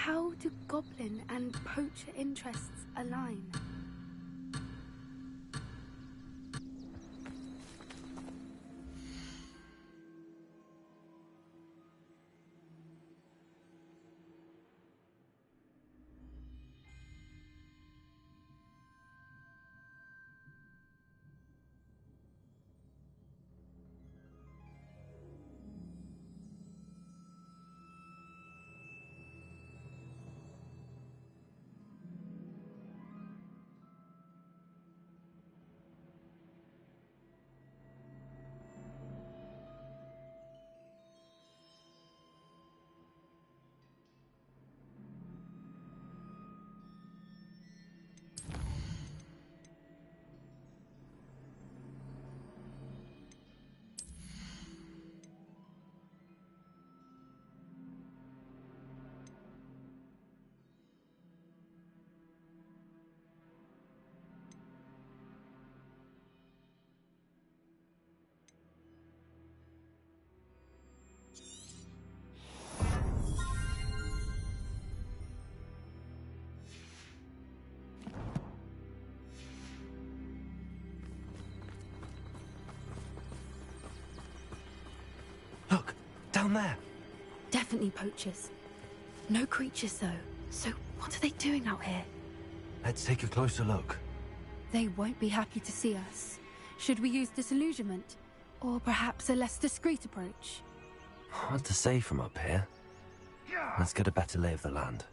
how do goblin and poacher interests align? Look, down there. Definitely poachers. No creatures, though. So what are they doing out here? Let's take a closer look. They won't be happy to see us. Should we use disillusionment? Or perhaps a less discreet approach? Hard to say from up here. Let's get a better lay of the land.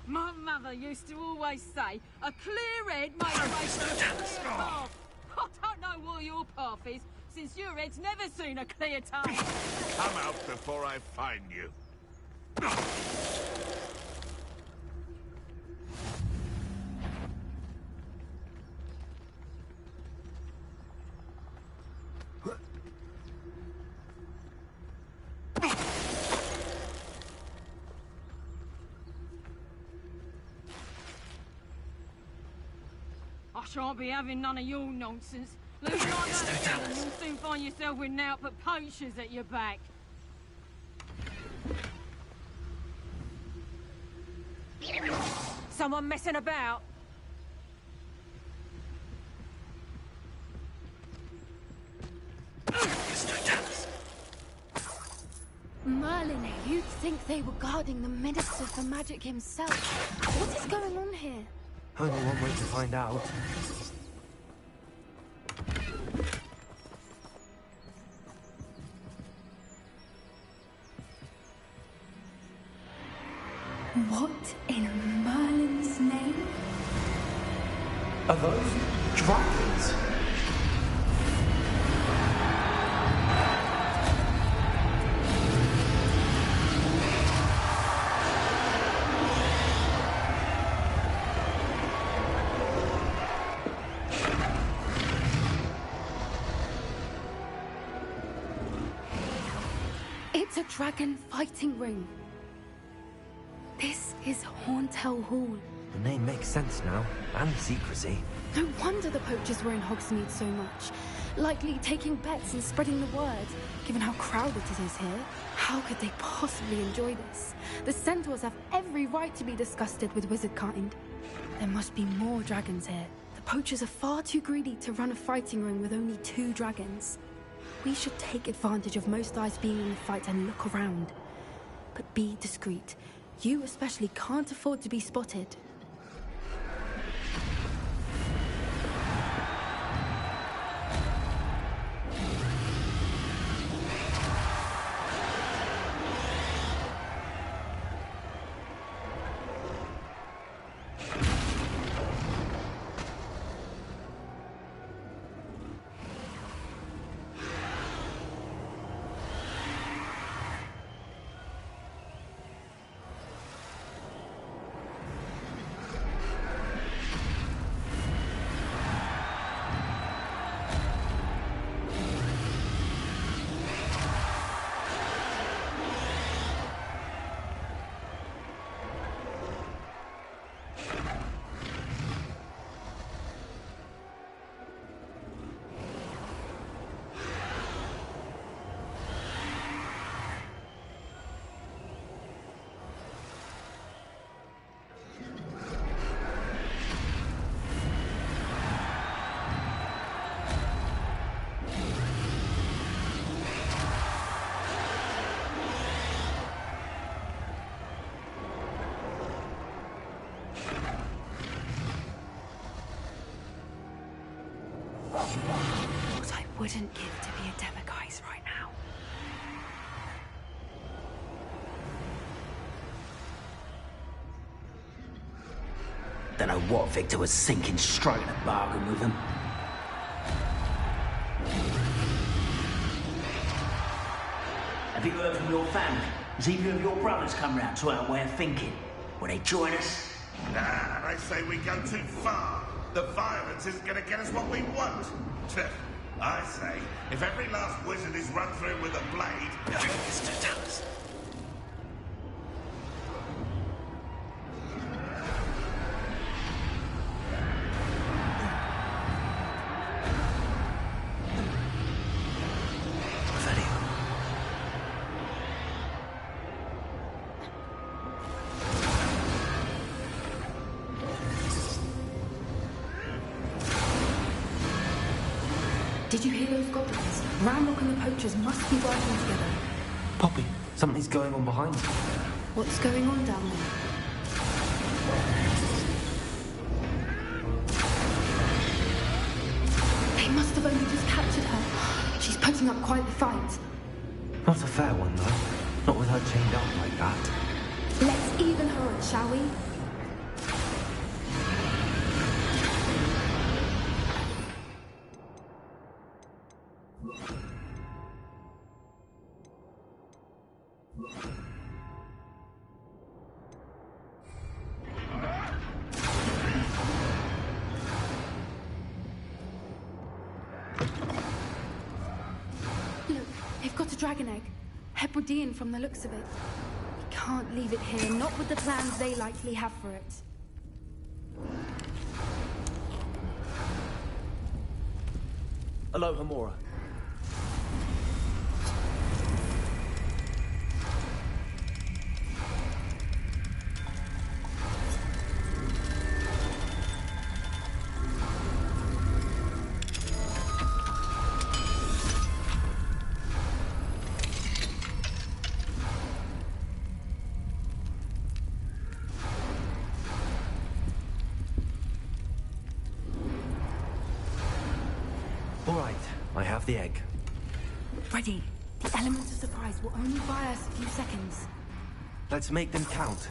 My mother used to always say, a clear head makes for a clear path. I don't know what your path is, since your head's never seen a clear tail. Come out before I find you. I shan't be having none of your nonsense. Lose like that, and you'll soon find yourself with naught but poachers at your back. Someone messing about? Merlin, you'd think they were guarding the Minister for Magic himself. What is going on here? Only one way to find out. What in Merlin's name? Are those dragons? It's a dragon fighting ring. This is Hauntel Hall. The name makes sense now, and the secrecy. No wonder the poachers were in Hogsmeade so much. Likely taking bets and spreading the word, given how crowded it is here. How could they possibly enjoy this? The centaurs have every right to be disgusted with wizard kind. There must be more dragons here. The poachers are far too greedy to run a fighting ring with only 2 dragons. We should take advantage of most eyes being in the fight and look around. But be discreet. You especially can't afford to be spotted. What I wouldn't give to be a Demiguise right now. Don't know what Victor was thinking, striking a bargain with him. Have you heard from your family? Has either of your brothers come round to our way of thinking? Will they join us? Nah, I say we go too far. The violence isn't gonna get us what we want. I say, if every last wizard is run through with a blade... Mr. Tallis. Did you hear those goblins? Ramrock and the poachers must be working together. Poppy, something's going on behind you. What's going on down there? They must have only just captured her. She's putting up quite the fight. Not a fair one, though. Not with her chained up like that. Let's even her up, shall we? Look, they've got a dragon egg. Hebridean from the looks of it. We can't leave it here, not with the plans they likely have for it. Hello, Hamora. All right, I have the egg. Ready. The elements of surprise will only buy us a few seconds. Let's make them count.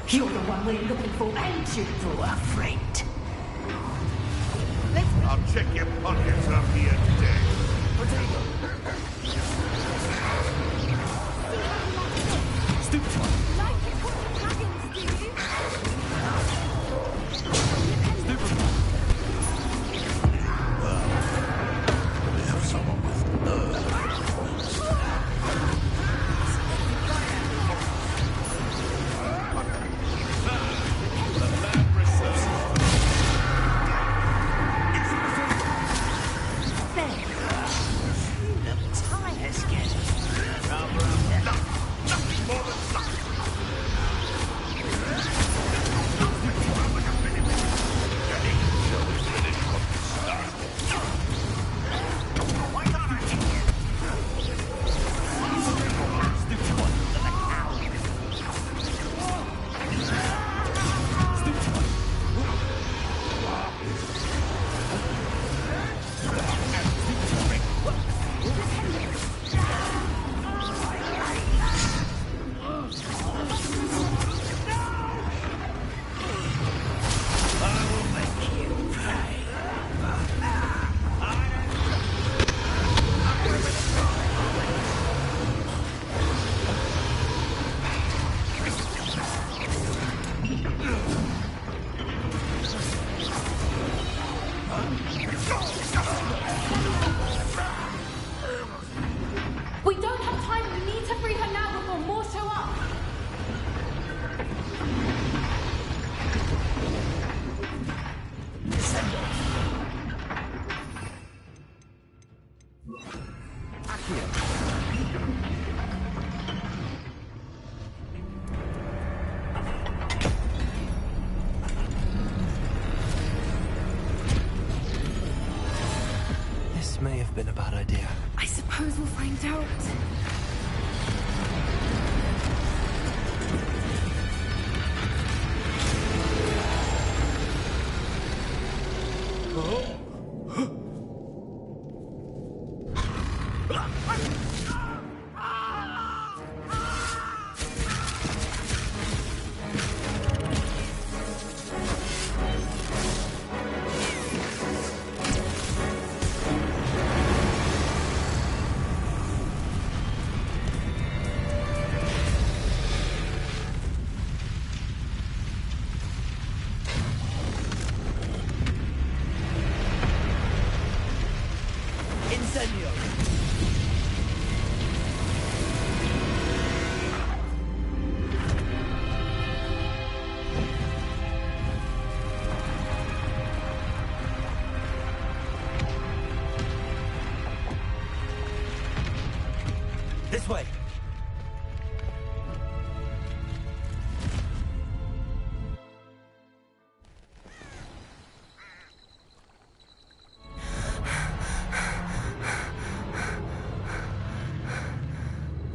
You're the one we're looking for, ain't you, poor friend? I'll check your pockets after you're dead. Stupid one. Like it caught the dragons, do you? Stupid one. We have someone with nerve. This may have been a bad idea. I suppose we'll find out. This way!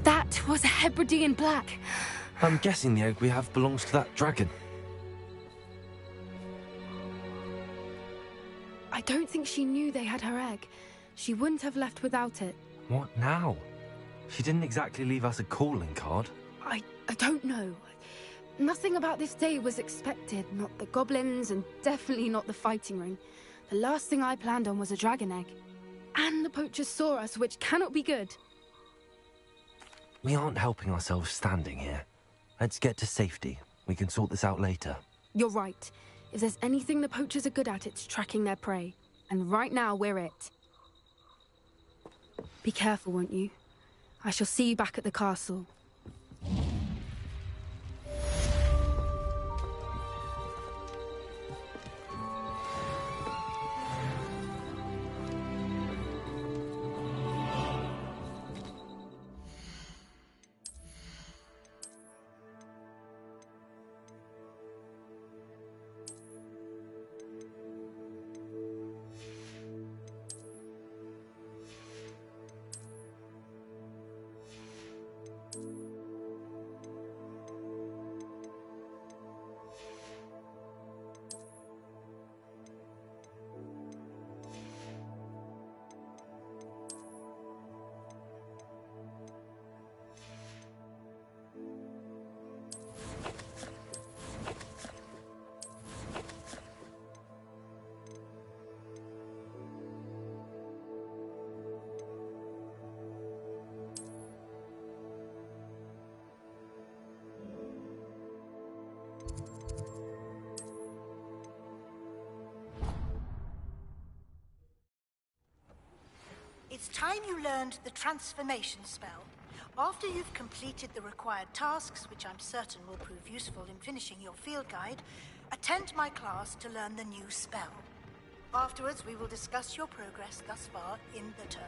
That was a Hebridean black. I'm guessing the egg we have belongs to that dragon. I don't think she knew they had her egg. She wouldn't have left without it. What now? She didn't exactly leave us a calling card. I don't know. Nothing about this day was expected. Not the goblins, and definitely not the fighting ring. The last thing I planned on was a dragon egg. And the poachers saw us, which cannot be good. We aren't helping ourselves standing here. Let's get to safety. We can sort this out later. You're right. If there's anything the poachers are good at, it's tracking their prey. And right now, we're it. Be careful, won't you? I shall see you back at the castle. It's time you learned the transformation spell. After you've completed the required tasks, which I'm certain will prove useful in finishing your field guide, attend my class to learn the new spell. Afterwards, we will discuss your progress thus far in the term.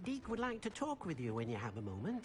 Deke would like to talk with you when you have a moment.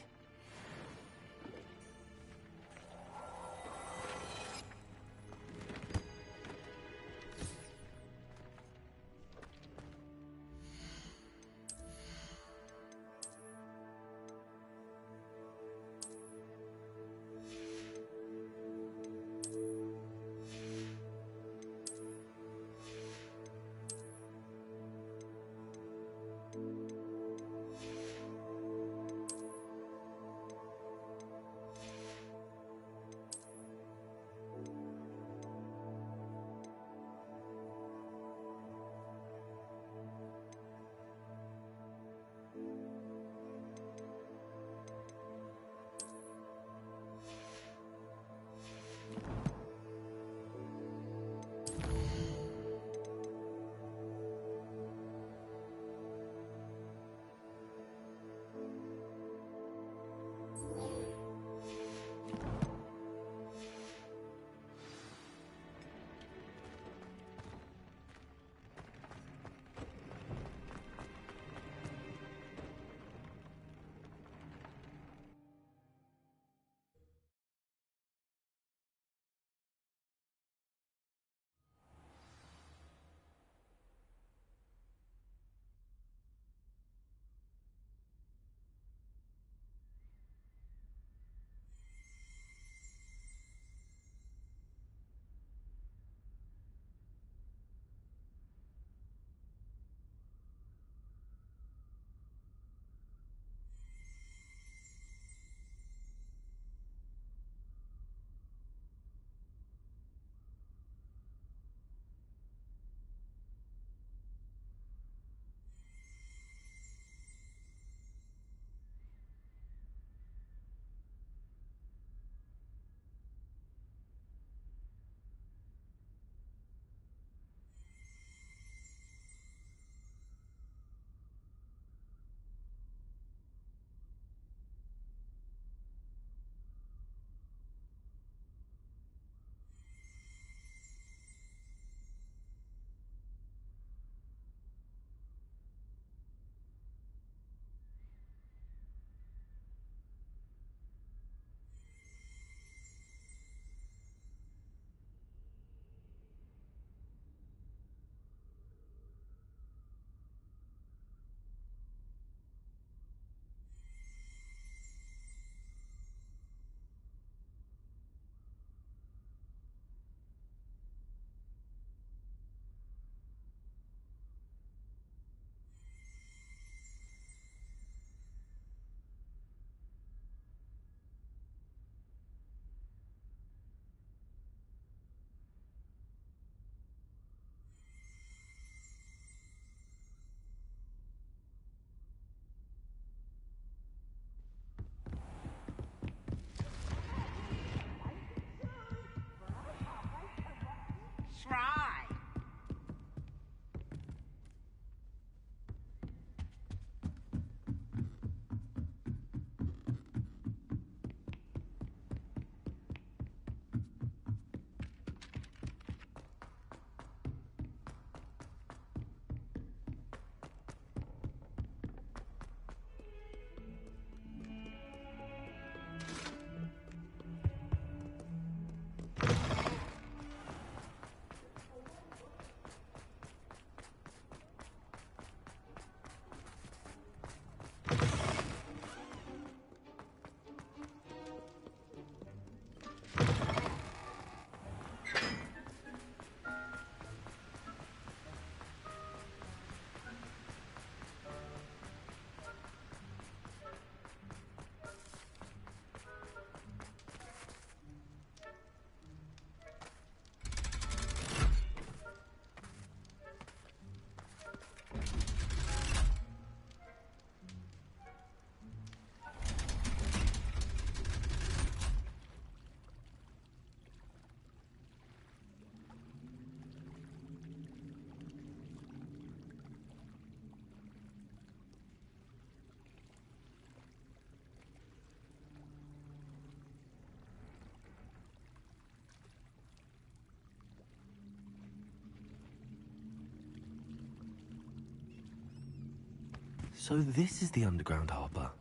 So this is the underground harbour.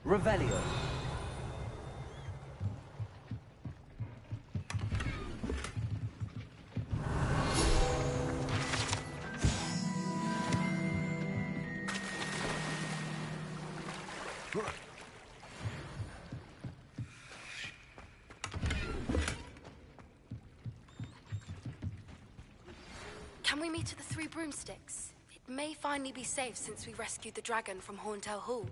Revelio. Can we meet at the Three Broomsticks? It may finally be safe since we rescued the dragon from Horntail Hall.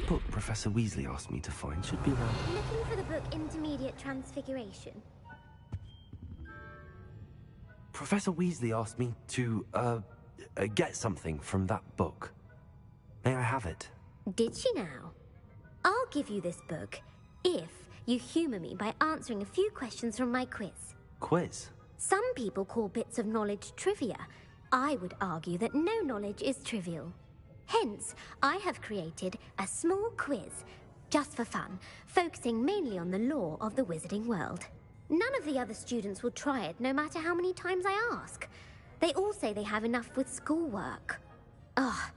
Book Professor Weasley asked me to find should be around. Looking for the book Intermediate Transfiguration. Professor Weasley asked me to, get something from that book. May I have it? Did she now? I'll give you this book if you humour me by answering a few questions from my quiz. Quiz? Some people call bits of knowledge trivia. I would argue that no knowledge is trivial. Hence, I have created a small quiz, just for fun, focusing mainly on the lore of the wizarding world. None of the other students will try it, no matter how many times I ask. They all say they have enough with schoolwork. Ugh,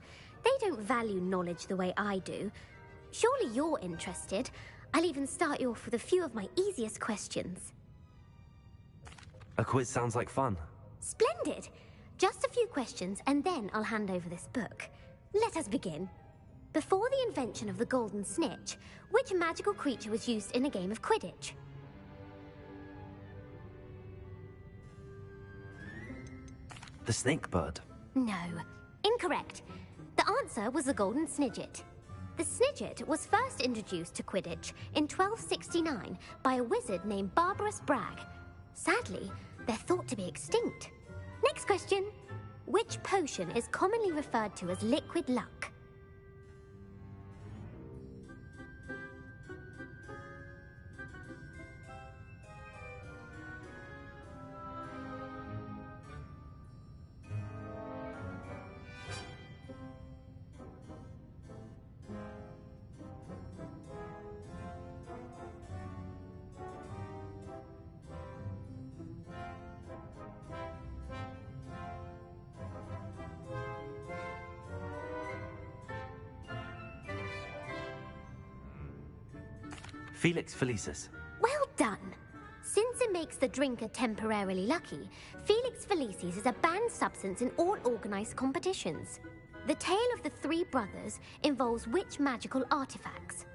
they don't value knowledge the way I do. Surely you're interested. I'll even start you off with a few of my easiest questions. A quiz sounds like fun. Splendid! Just a few questions, and then I'll hand over this book. Let us begin. Before the invention of the golden snitch, which magical creature was used in a game of Quidditch? The snake bird. No. Incorrect. The answer was the golden snidget. The snidget was first introduced to Quidditch in 1269 by a wizard named Barbarous Bragg. Sadly, they're thought to be extinct. Next question. Which potion is commonly referred to as liquid luck? Felix Felicis. Well done. Since it makes the drinker temporarily lucky, Felix Felicis is a banned substance in all organized competitions. The tale of the three brothers involves which magical artifacts?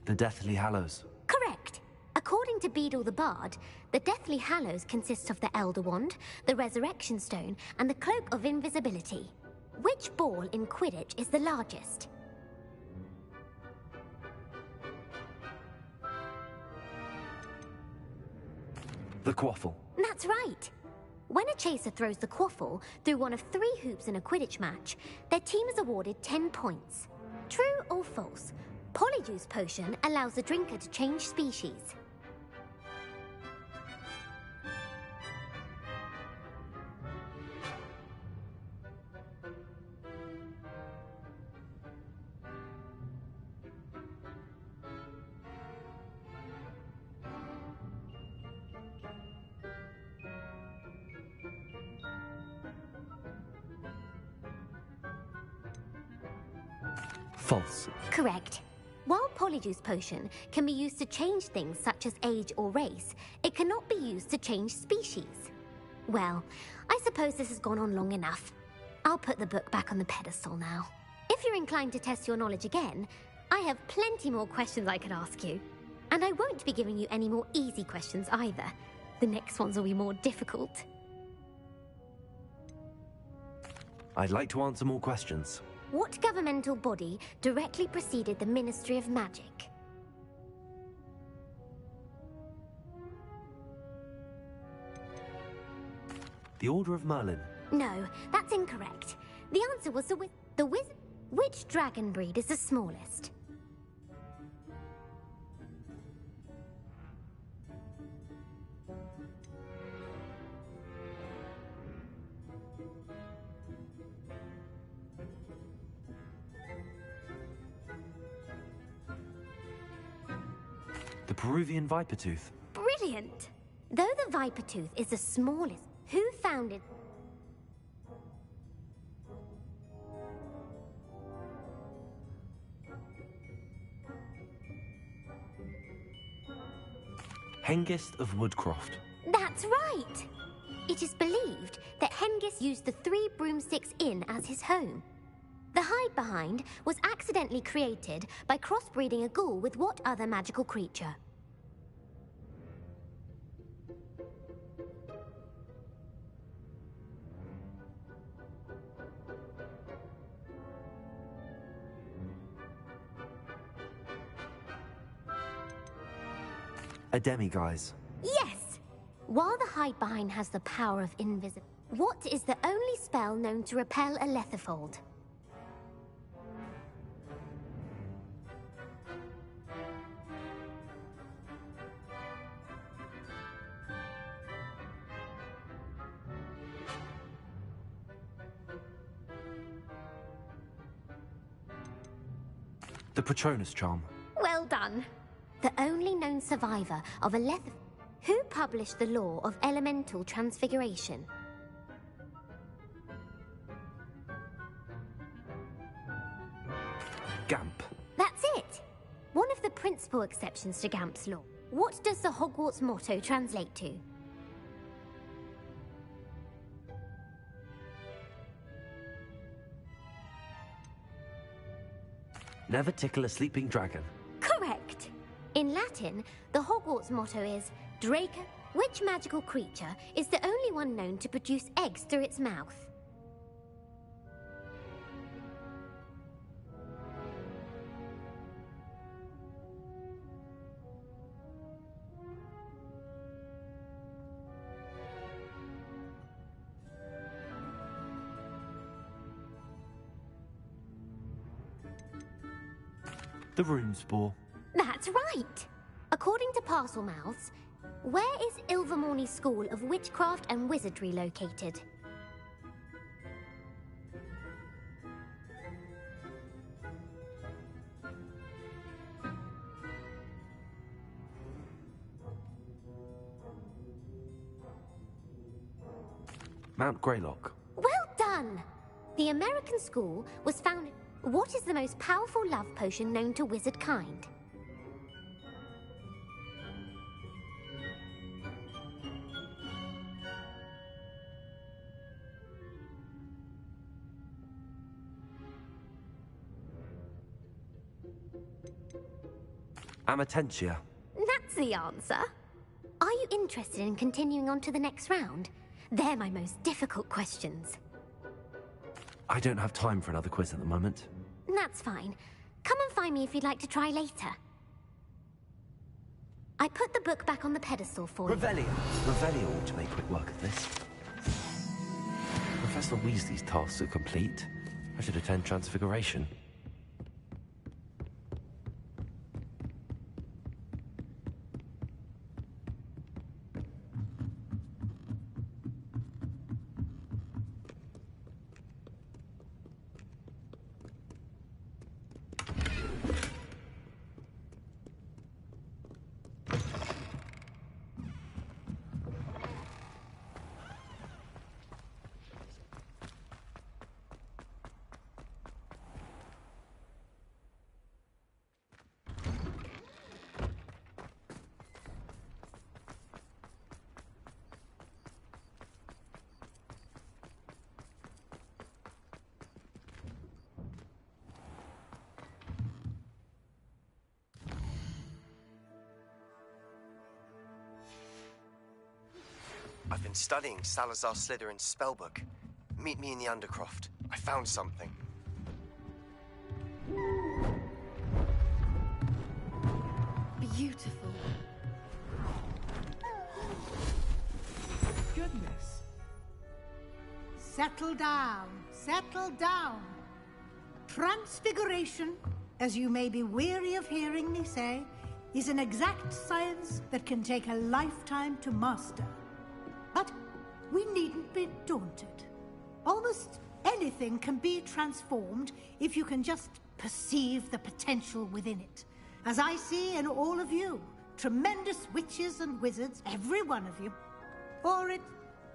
The Deathly Hallows. Correct. According to Beedle the Bard, the Deathly Hallows consists of the Elder Wand, the Resurrection Stone, and the Cloak of Invisibility. Which ball in Quidditch is the largest? The Quaffle. That's right. When a chaser throws the quaffle through one of 3 hoops in a Quidditch match, their team is awarded 10 points. True or false? Polyjuice potion allows the drinker to change species. False. Correct. While Polyjuice potion can be used to change things such as age or race, it cannot be used to change species. Well, I suppose this has gone on long enough. I'll put the book back on the pedestal now. If you're inclined to test your knowledge again, I have plenty more questions I could ask you. And I won't be giving you any more easy questions either. The next ones will be more difficult. I'd like to answer more questions. What governmental body directly preceded the Ministry of Magic? The Order of Merlin. No, that's incorrect. The answer was the wizard. Which dragon breed is the smallest? The Peruvian Viper Tooth. Brilliant! Though the Viper Tooth is the smallest, who founded... Hengist of Woodcroft. That's right! It is believed that Hengist used the 3 Broomsticks Inn as his home. The hide-behind was accidentally created by crossbreeding a ghoul with what other magical creature? A demiguise. Yes! While the hide-behind has the power of invisibility, what is the only spell known to repel a lethifold? The Patronus Charm. Well done. The only known survivor of a lethifold. Who published the law of elemental transfiguration? Gamp. That's it! One of the principal exceptions to Gamp's law. What does the Hogwarts motto translate to? Never tickle a sleeping dragon. Correct! In Latin, the Hogwarts motto is Draco. Which magical creature is the only one known to produce eggs through its mouth? The Roomspore. That's right! According to Parselmouths, where is Ilvermorny's School of Witchcraft and Wizardry located? Mount Greylock. Well done! The American school was founded... What is the most powerful love potion known to wizard kind? Amatentia. That's the answer. Are you interested in continuing on to the next round? They're my most difficult questions. I don't have time for another quiz at the moment. That's fine. Come and find me if you'd like to try later. I put the book back on the pedestal for you. Revelio ought to make quick work of this. Professor Weasley's tasks are complete. I should attend Transfiguration. I've been studying Salazar Slytherin's spellbook. Meet me in the Undercroft. I found something. Beautiful. Goodness. Settle down. Settle down. Transfiguration, as you may be weary of hearing me say, is an exact science that can take a lifetime to master. But we needn't be daunted. Almost anything can be transformed if you can just perceive the potential within it. As I see in all of you, tremendous witches and wizards, every one of you. Or it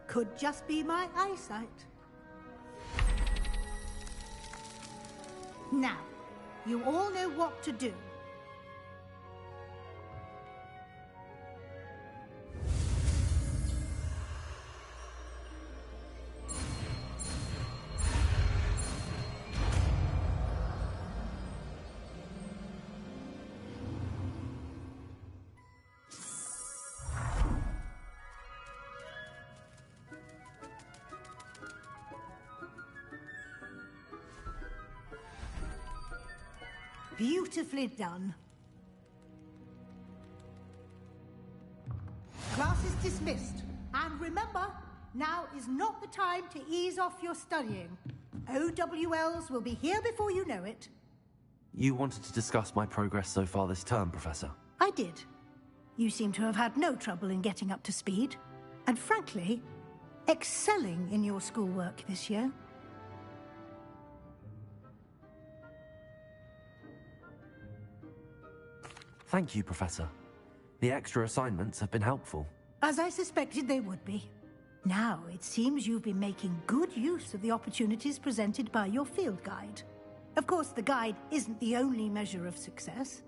could just be my eyesight. Now, you all know what to do. Beautifully done. Class is dismissed. And remember, now is not the time to ease off your studying. OWLs will be here before you know it. You wanted to discuss my progress so far this term, Professor. I did. You seem to have had no trouble in getting up to speed. And frankly, excelling in your schoolwork this year. Thank you, Professor. The extra assignments have been helpful. As I suspected they would be. Now, it seems you've been making good use of the opportunities presented by your field guide. Of course, the guide isn't the only measure of success.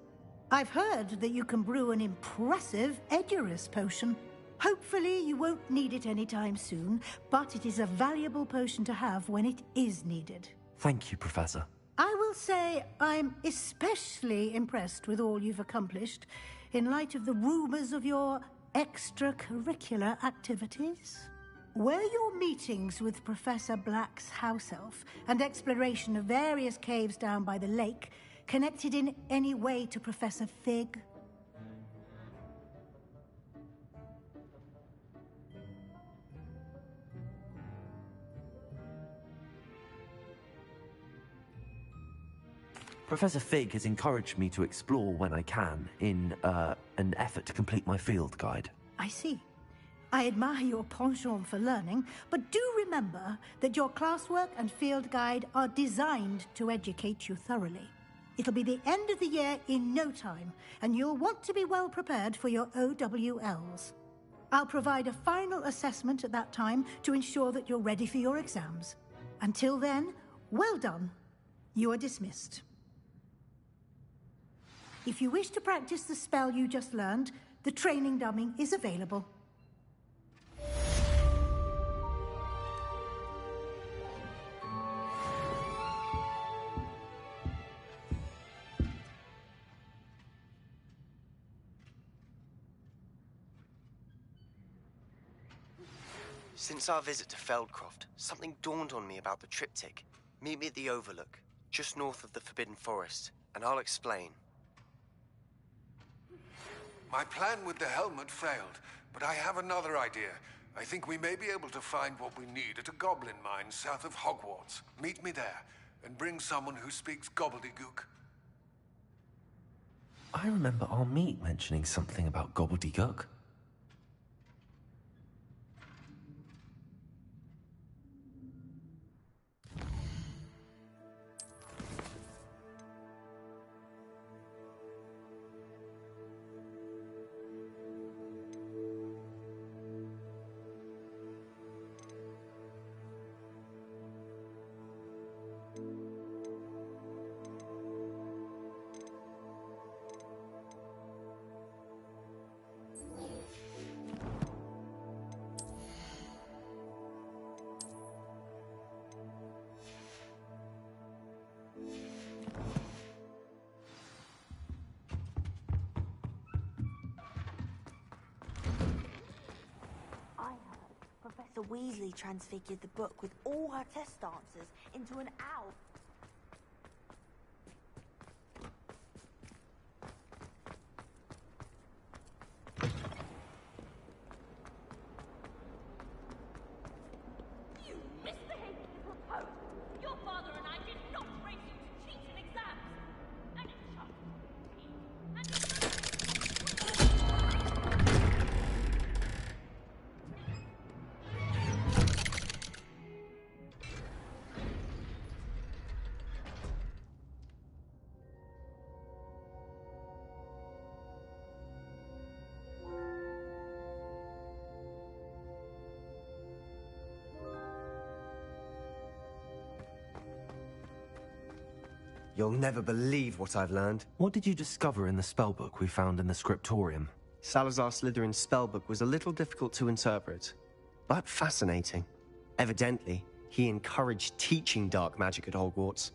I've heard that you can brew an impressive Edurus potion. Hopefully, you won't need it anytime soon, but it is a valuable potion to have when it is needed. Thank you, Professor. I will say I'm especially impressed with all you've accomplished in light of the rumors of your extracurricular activities. Were your meetings with Professor Black's house elf and exploration of various caves down by the lake connected in any way to Professor Fig? Professor Fig has encouraged me to explore when I can in an effort to complete my field guide. I see. I admire your penchant for learning, but do remember that your classwork and field guide are designed to educate you thoroughly. It'll be the end of the year in no time, and you'll want to be well prepared for your OWLs. I'll provide a final assessment at that time to ensure that you're ready for your exams. Until then, well done. You are dismissed. If you wish to practice the spell you just learned, the training dummy is available. Since our visit to Feldcroft, something dawned on me about the triptych. Meet me at the Overlook, just north of the Forbidden Forest, and I'll explain. My plan with the helmet failed, but I have another idea. I think we may be able to find what we need at a goblin mine south of Hogwarts. Meet me there, and bring someone who speaks gobbledygook. I remember our meet mentioning something about gobbledygook. Professor Weasley transfigured the book with all her test answers into an owl. You misbehaving little toad! Your father and I did not raise you to cheat in exams! And it's You'll never believe what I've learned. What did you discover in the spellbook we found in the scriptorium? Salazar Slytherin's spellbook was a little difficult to interpret, but fascinating. Evidently, he encouraged teaching dark magic at Hogwarts.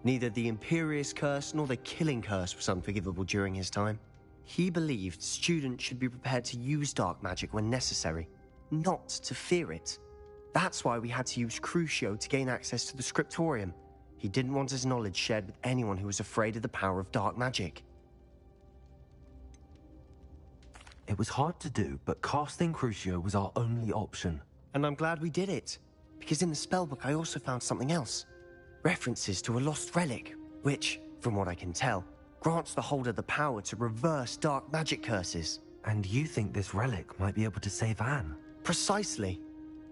Neither the Imperious Curse nor the Killing Curse was unforgivable during his time. He believed students should be prepared to use dark magic when necessary, not to fear it. That's why we had to use Crucio to gain access to the scriptorium. He didn't want his knowledge shared with anyone who was afraid of the power of dark magic. It was hard to do, but casting Crucio was our only option. And I'm glad we did it, because in the spellbook I also found something else. References to a lost relic, which, from what I can tell, grants the holder the power to reverse dark magic curses. And you think this relic might be able to save Anne? Precisely.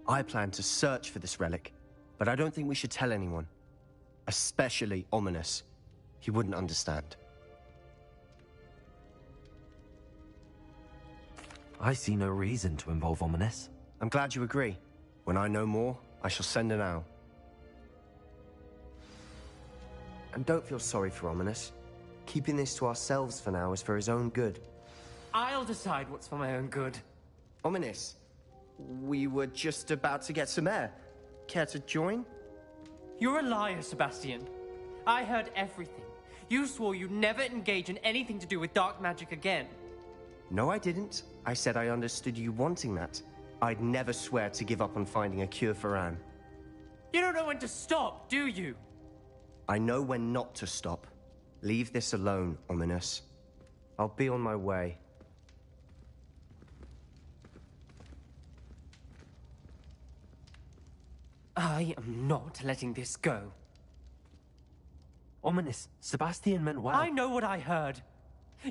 I plan to search for this relic, but I don't think we should tell anyone. Especially Ominous. He wouldn't understand. I see no reason to involve Ominous. I'm glad you agree. When I know more, I shall send an owl. And don't feel sorry for Ominous. Keeping this to ourselves for now is for his own good. I'll decide what's for my own good. Ominous, we were just about to get some air. Care to join? You're a liar, Sebastian. I heard everything. You swore you'd never engage in anything to do with dark magic again. No, I didn't. I said I understood you wanting that. I'd never swear to give up on finding a cure for Anne. You don't know when to stop, do you? I know when not to stop. Leave this alone, Ominous. I'll be on my way. I am not letting this go. Ominous, Sebastian meant well. I know what I heard.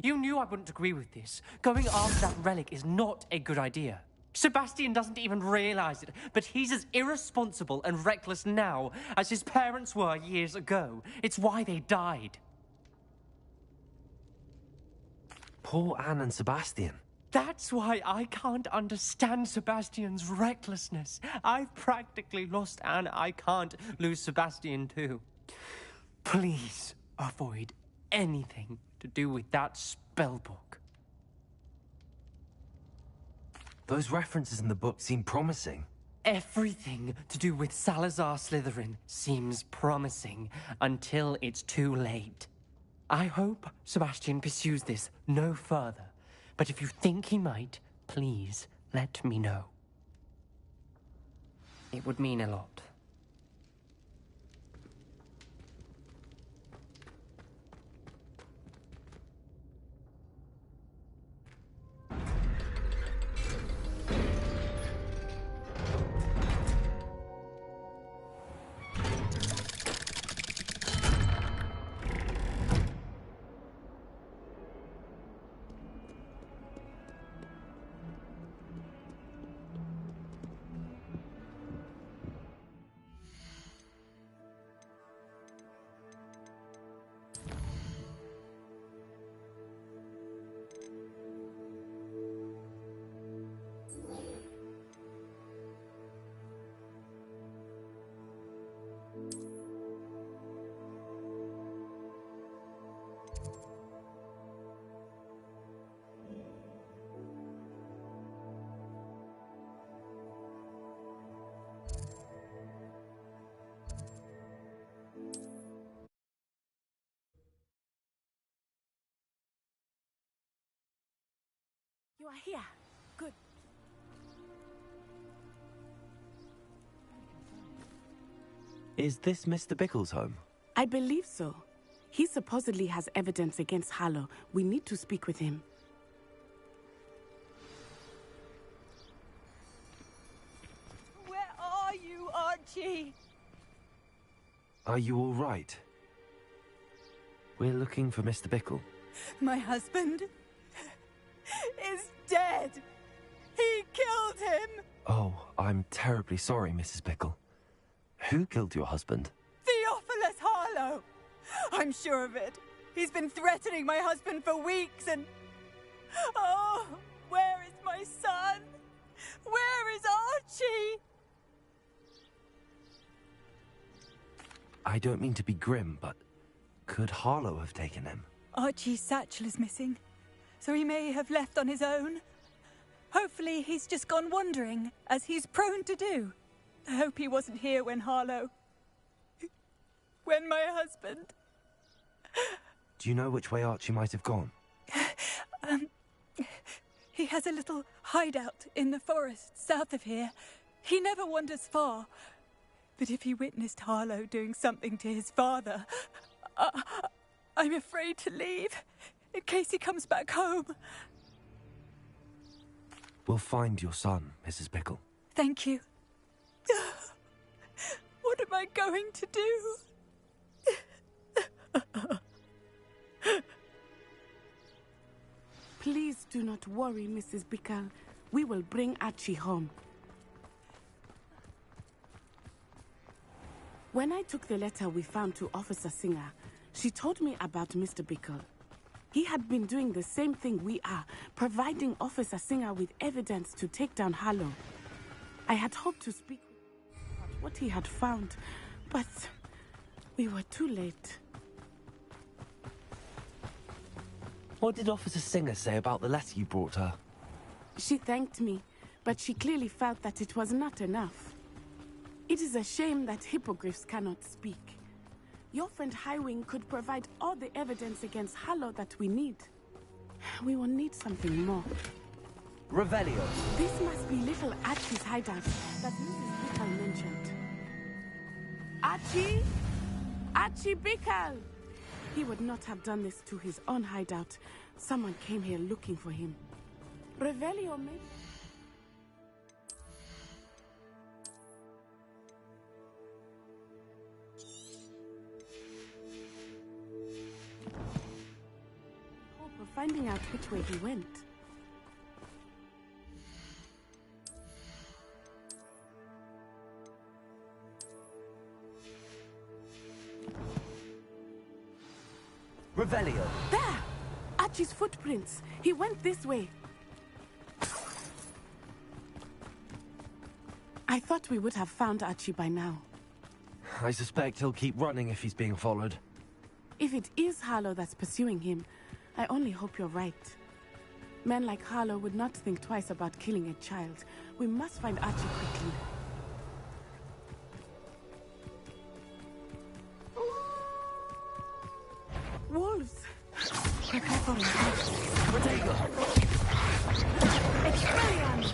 You knew I wouldn't agree with this. Going after that relic is not a good idea. Sebastian doesn't even realize it, but he's as irresponsible and reckless now as his parents were years ago. It's why they died. Poor Anne and Sebastian. That's why I can't understand Sebastian's recklessness. I've practically lost Anne. I can't lose Sebastian too. Please avoid anything to do with that spellbook. Those references in the book seem promising. Everything to do with Salazar Slytherin seems promising until it's too late. I hope Sebastian pursues this no further. But if you think he might, please let me know. It would mean a lot. You are here. Good. Is this Mr. Bickle's home? I believe so. He supposedly has evidence against Harlow. We need to speak with him. Where are you, Archie? Are you all right? We're looking for Mr. Bickle. My husband is dead. He killed him. Oh, I'm terribly sorry, Mrs. Bickle. Who killed your husband? Theophilus Harlow. I'm sure of it. He's been threatening my husband for weeks and... Oh, where is my son? Where is Archie? I don't mean to be grim, but could Harlow have taken him? Archie's satchel is missing, so he may have left on his own. Hopefully he's just gone wandering, as he's prone to do. I hope he wasn't here when Harlow... when my husband... Do you know which way Archie might have gone? He has a little hideout in the forest south of here. He never wanders far. But if he witnessed Harlow doing something to his father, I'm afraid to leave, in case he comes back home. We'll find your son, Mrs. Bickle. Thank you. What am I going to do? Please do not worry, Mrs. Bickle. We will bring Archie home. When I took the letter we found to Officer Singer, she told me about Mr. Bickle. He had been doing the same thing we are, providing Officer Singer with evidence to take down Harlow. I had hoped to speak about what he had found, but we were too late. What did Officer Singer say about the letter you brought her? She thanked me, but she clearly felt that it was not enough. It is a shame that hippogriffs cannot speak. Your friend Highwing could provide all the evidence against Harlow that we need. We will need something more. Revelio. This must be little Archie's hideout that Mrs. Bickle mentioned. Archie? Archie Bickle! He would not have done this to his own hideout. Someone came here looking for him. Revelio, maybe? Hope of finding out which way he went. Revelio. There! Archie's footprints. He went this way. I thought we would have found Archie by now. I suspect he'll keep running if he's being followed. If it is Harlow that's pursuing him, I only hope you're right. Men like Harlow would not think twice about killing a child. We must find Archie quickly. Wolves! Prepare for it. Expelliarmus!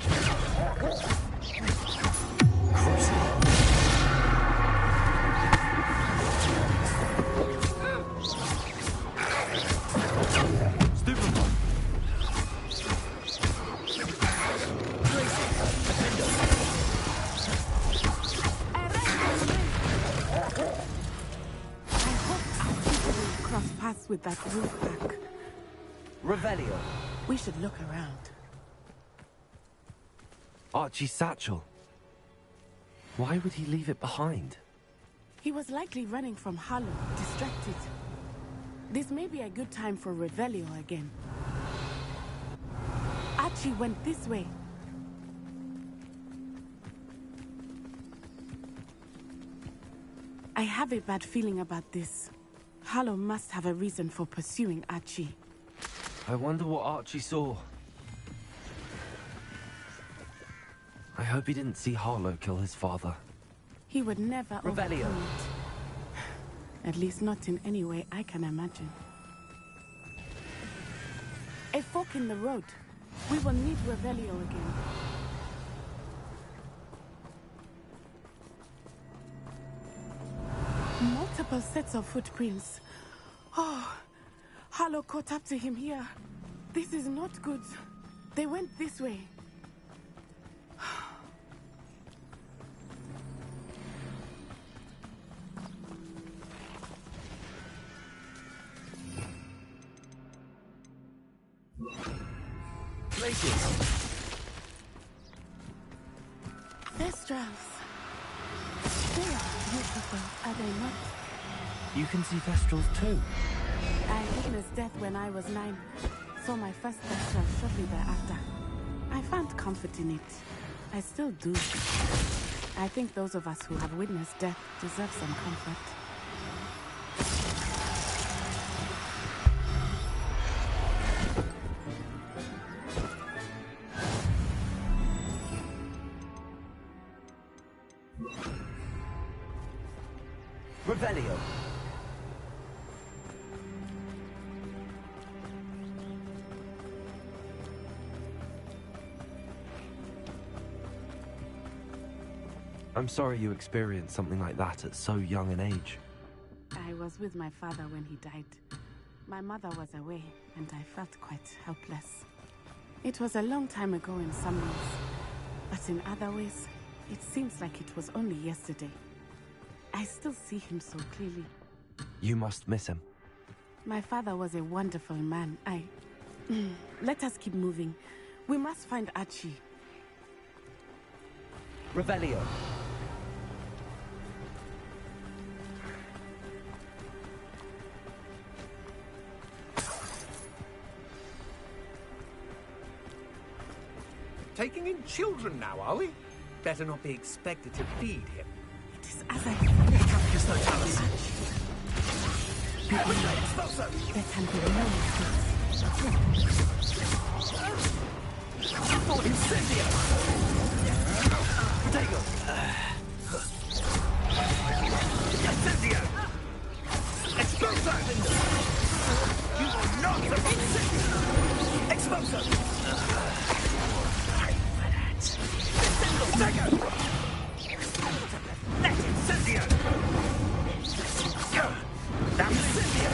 With that roof back. Revelio. We should look around. Archie's satchel. Why would he leave it behind? He was likely running from Harlow, distracted. This may be a good time for Revelio again. Archie went this way. I have a bad feeling about this. Harlow must have a reason for pursuing Archie. I wonder what Archie saw. I hope he didn't see Harlow kill his father. He would never overcome it. At least not in any way I can imagine. A fork in the road. We will need Revelio again. Multiple sets of footprints. Oh, Harlow caught up to him here. This is not good. They went this way. Places. Thestrals. They are beautiful, are they not? You can see Thestrals too. I witnessed death when I was 9. Saw my first Thestral shortly thereafter. I found comfort in it. I still do. I think those of us who have witnessed death deserve some comfort. Revelio. I'm sorry you experienced something like that at so young an age. I was with my father when he died. My mother was away, and I felt quite helpless. It was a long time ago in some ways, but in other ways, it seems like it was only yesterday. I still see him so clearly. You must miss him. My father was a wonderful man. Let us keep moving. We must find Archie. Revelio. Taking in children now, are we? Better not be expected to feed him. It is as I Just don't tell us. There can be no mistakes. Oh, incendio! Potato! Incendio! Exploso! You will not survive! Exploso! Incendio! Let incendio! Now incendio!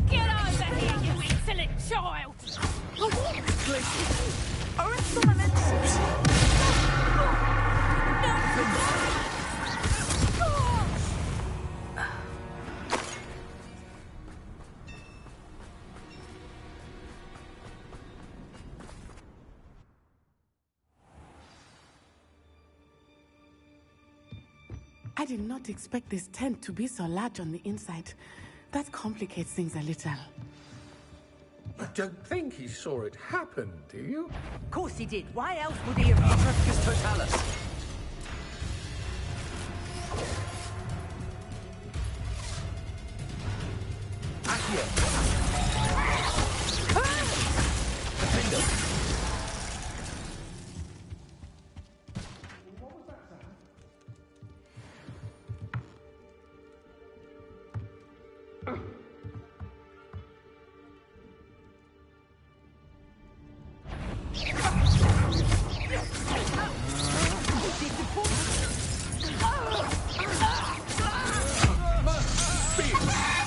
Get over here, you insolent child! I did not expect this tent to be so large on the inside. That complicates things a little. I don't think he saw it happen, do you? Of course he did. Why else would he have... Perfectus totalis. Accio. Defendo.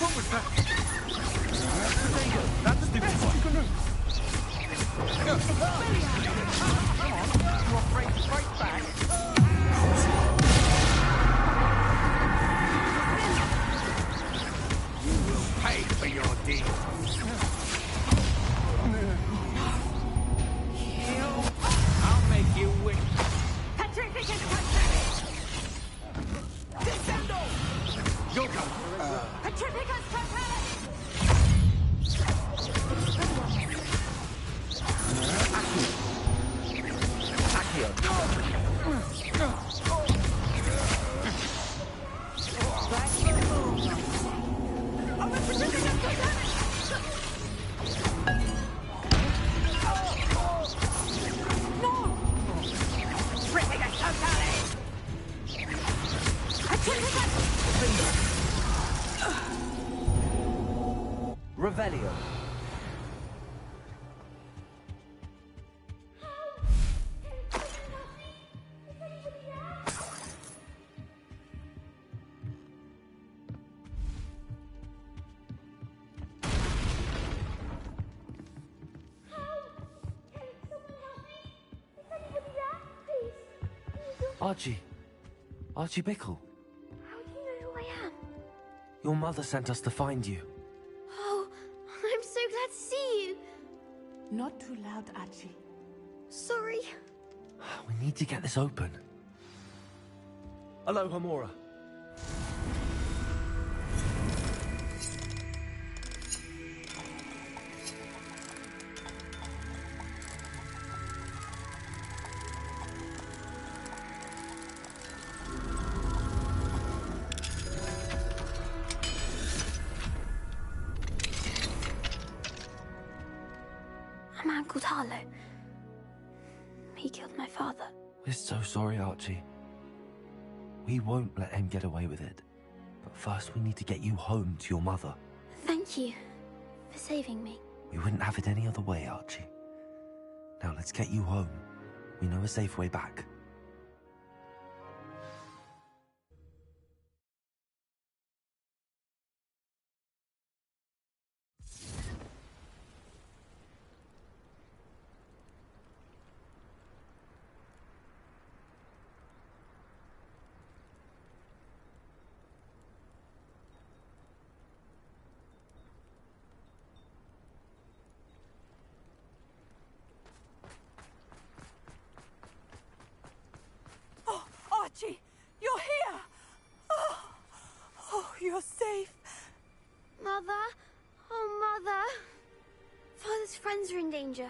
What was that? Potato. That's stupid. What you can do? Come on. You're afraid to fight back? You will pay for your deeds. I'll make you win. Petrificus! Descendo! You'll come. Petrificus totalis! Archie. Archie Bickle. How do you know who I am? Your mother sent us to find you. Oh, I'm so glad to see you. Not too loud, Archie. Sorry. We need to get this open. Hello, Hamora. A man called Harlow. He killed my father. We're so sorry, Archie. We won't let him get away with it. But first we need to get you home to your mother. Thank you for saving me. We wouldn't have it any other way, Archie. Now let's get you home. We know a safe way back. Oh, Archie, you're here! Oh, you're safe. Mother? Oh, Mother. Father's friends are in danger.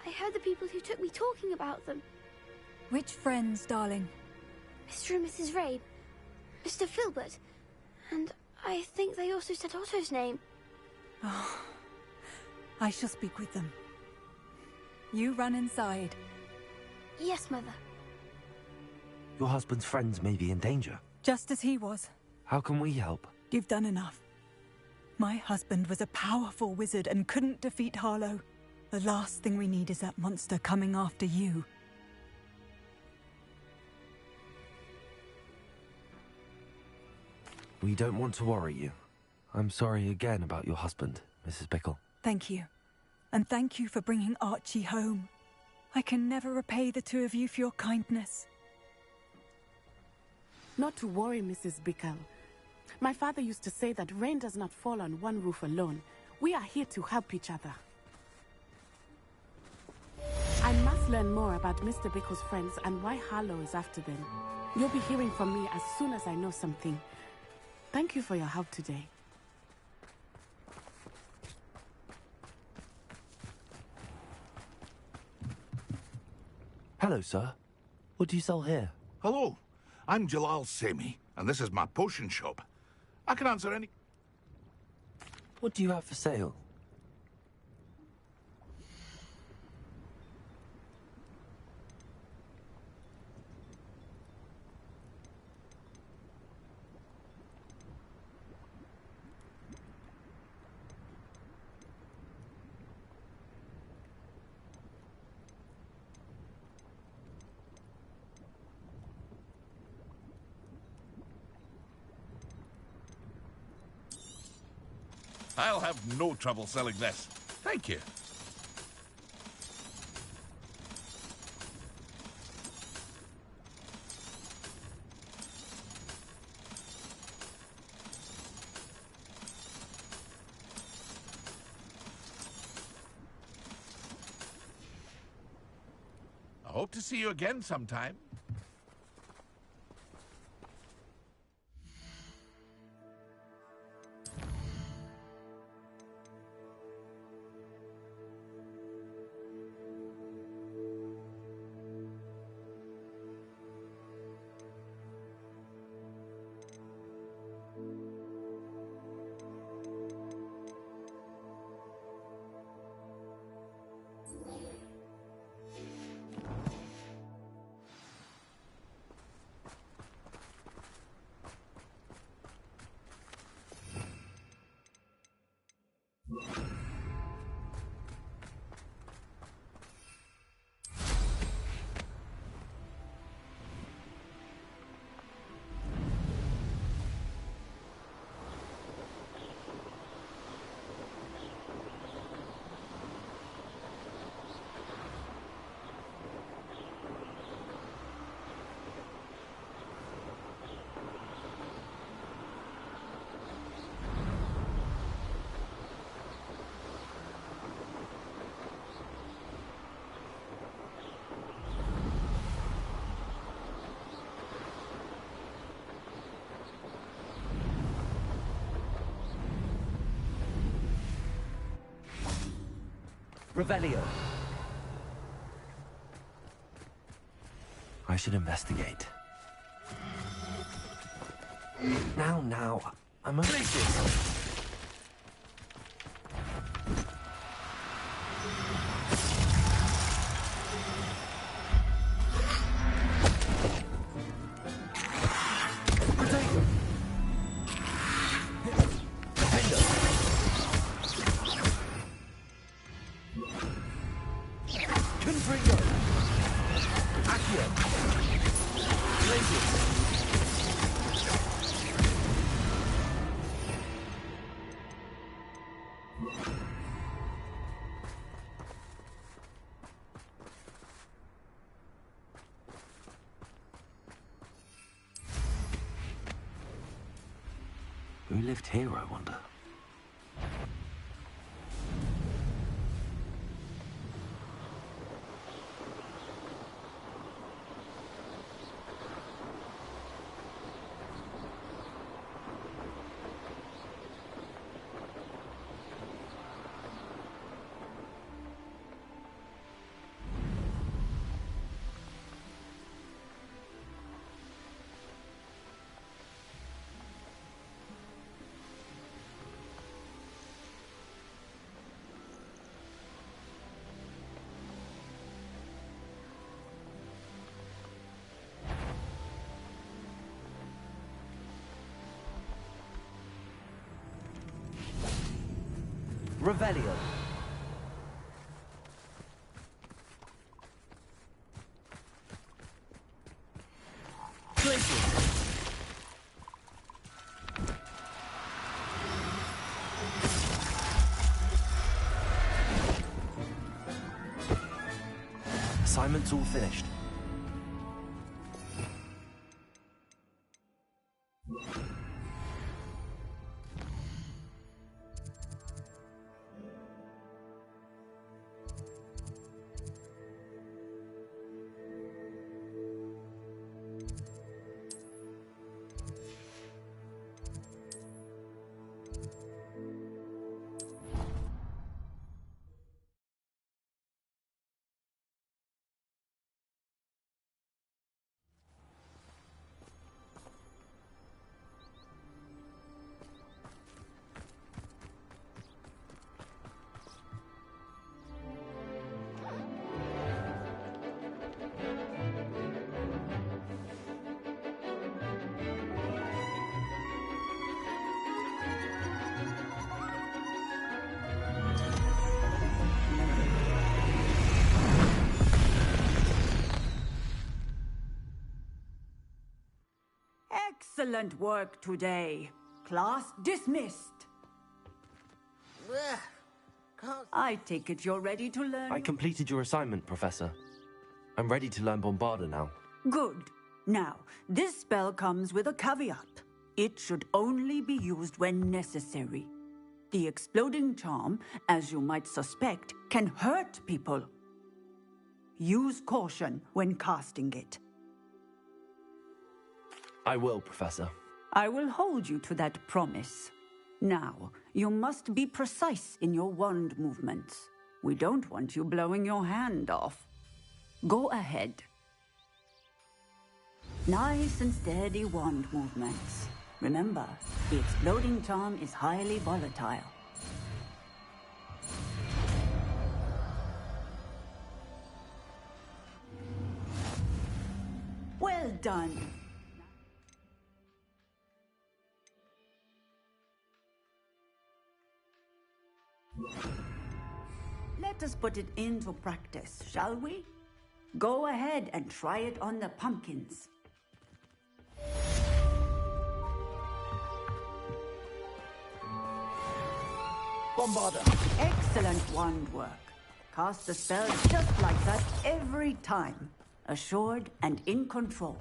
I heard the people who took me talking about them. Which friends, darling? Mr. and Mrs. Rabe. Mr. Filbert. And I think they also said Otto's name. Oh, I shall speak with them. You run inside. Yes, Mother. Your husband's friends may be in danger. Just as he was. How can we help? You've done enough. My husband was a powerful wizard and couldn't defeat Harlow. The last thing we need is that monster coming after you. We don't want to worry you. I'm sorry again about your husband, Mrs. Bickle. Thank you. And thank you for bringing Archie home. I can never repay the two of you for your kindness. Not to worry, Mrs. Bickle. My father used to say that rain does not fall on one roof alone. We are here to help each other. I must learn more about Mr. Bickle's friends and why Harlow is after them. You'll be hearing from me as soon as I know something. Thank you for your help today. Hello, sir. What do you sell here? Hello, I'm Jalal Semi, and this is my potion shop. I can answer any... What do you have for sale? I'll have no trouble selling this. Thank you. I hope to see you again sometime. Revelio. I should investigate. Now. I'm okay. Who lived here, I wonder? Revelio. Assignment's all finished. Excellent work today. Class dismissed. I take it you're ready to learn. I completed your assignment, Professor. I'm ready to learn Bombarda now. Good. Now, this spell comes with a caveat. It should only be used when necessary. The exploding charm, as you might suspect, can hurt people. Use caution when casting it. I will, Professor. I will hold you to that promise. Now, you must be precise in your wand movements. We don't want you blowing your hand off. Go ahead. Nice and steady wand movements. Remember, the exploding charm is highly volatile. Well done. Let us put it into practice, shall we? Go ahead and try it on the pumpkins. Bombarda! Excellent wand work. Cast the spell just like that every time. Assured and in control.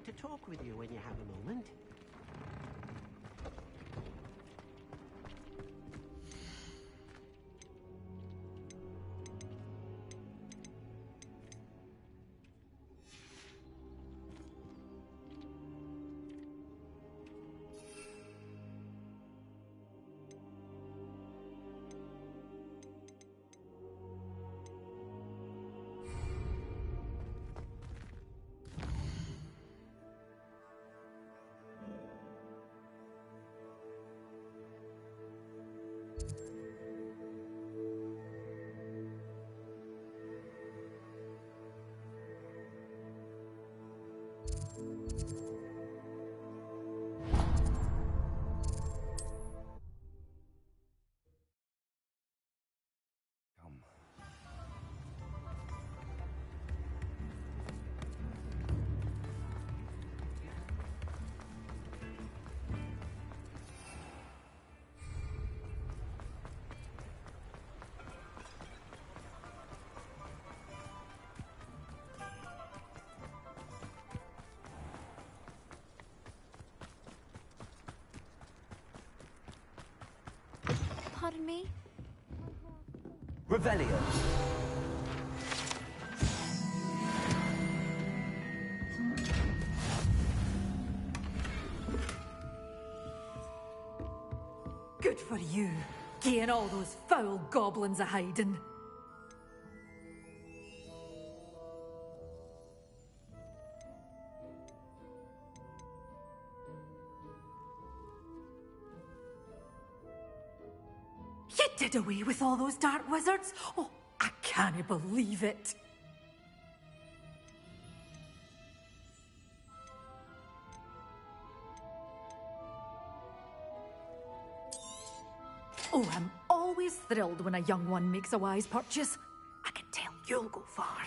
to talk with you when you have a moment. Pardon me? Revelio. Good for you, getting all those foul goblins a hiding. You did away with all those dark wizards? Oh, I can't believe it. Oh, I'm always thrilled when a young one makes a wise purchase. I can tell you'll go far.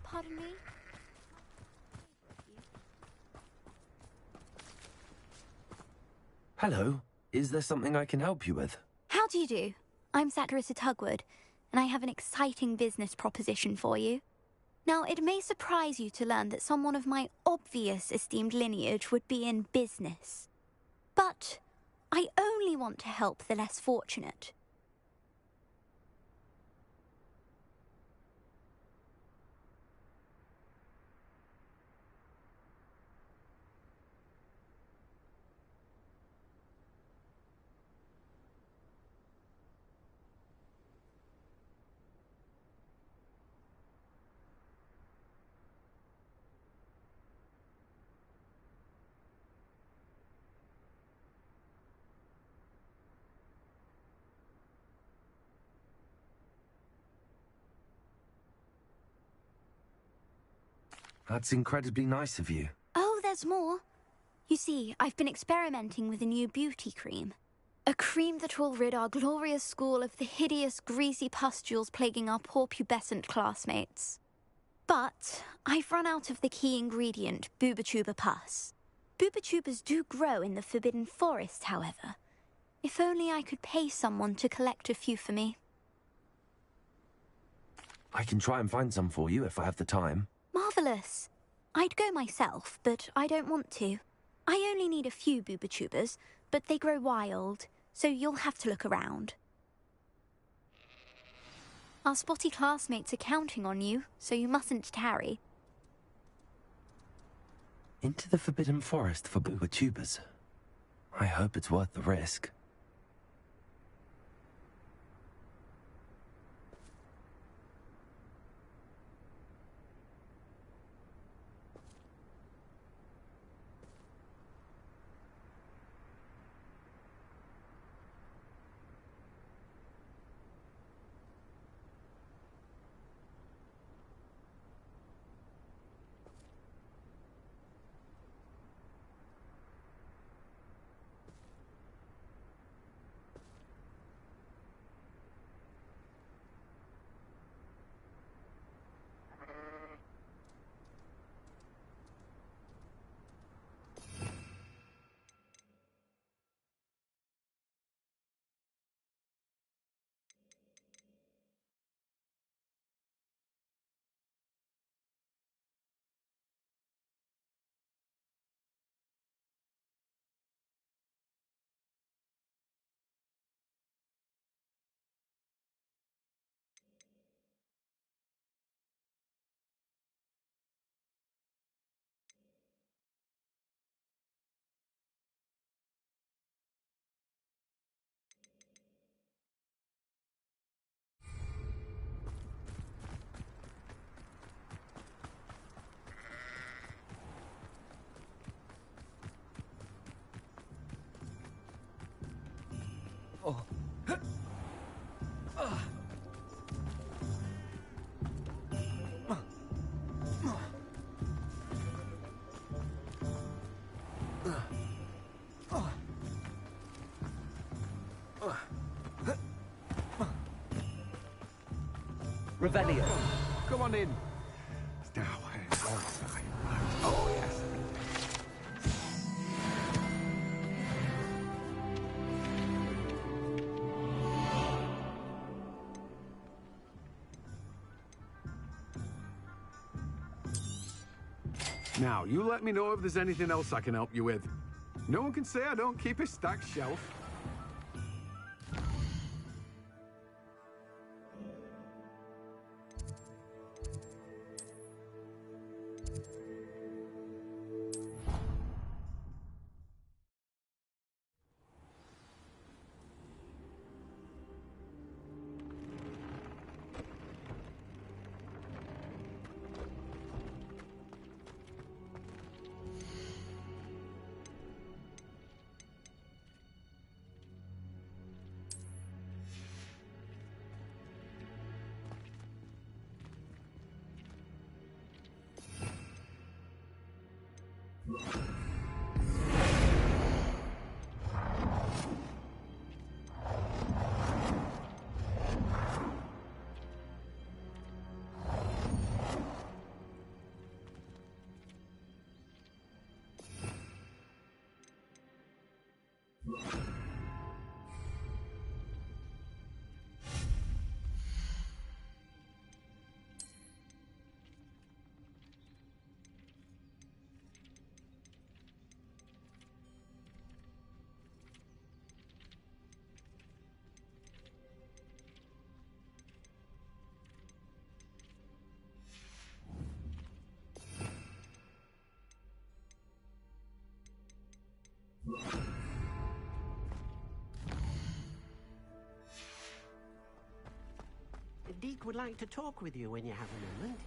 Pardon me? Hello. Is there something I can help you with? How do you do? I'm Satirissa Tugwood, and I have an exciting business proposition for you. Now, it may surprise you to learn that someone of my obvious esteemed lineage would be in business. But I only want to help the less fortunate. That's incredibly nice of you. Oh, there's more. You see, I've been experimenting with a new beauty cream. A cream that will rid our glorious school of the hideous, greasy pustules plaguing our poor pubescent classmates. But I've run out of the key ingredient, Booba-Tuba pus. Booba-Tubas do grow in the Forbidden Forest, however. If only I could pay someone to collect a few for me. I can try and find some for you if I have the time. Marvellous. I'd go myself, but I don't want to. I only need a few Booba-Tubas, but they grow wild, so you'll have to look around. Our spotty classmates are counting on you, so you mustn't tarry. Into the Forbidden Forest for Booba-Tubas. I hope it's worth the risk. Revelio. Come on in. Now, oh, yes. Now, you let me know if there's anything else I can help you with. No one can say I don't keep a stacked shelf. Deke would like to talk with you when you have a moment.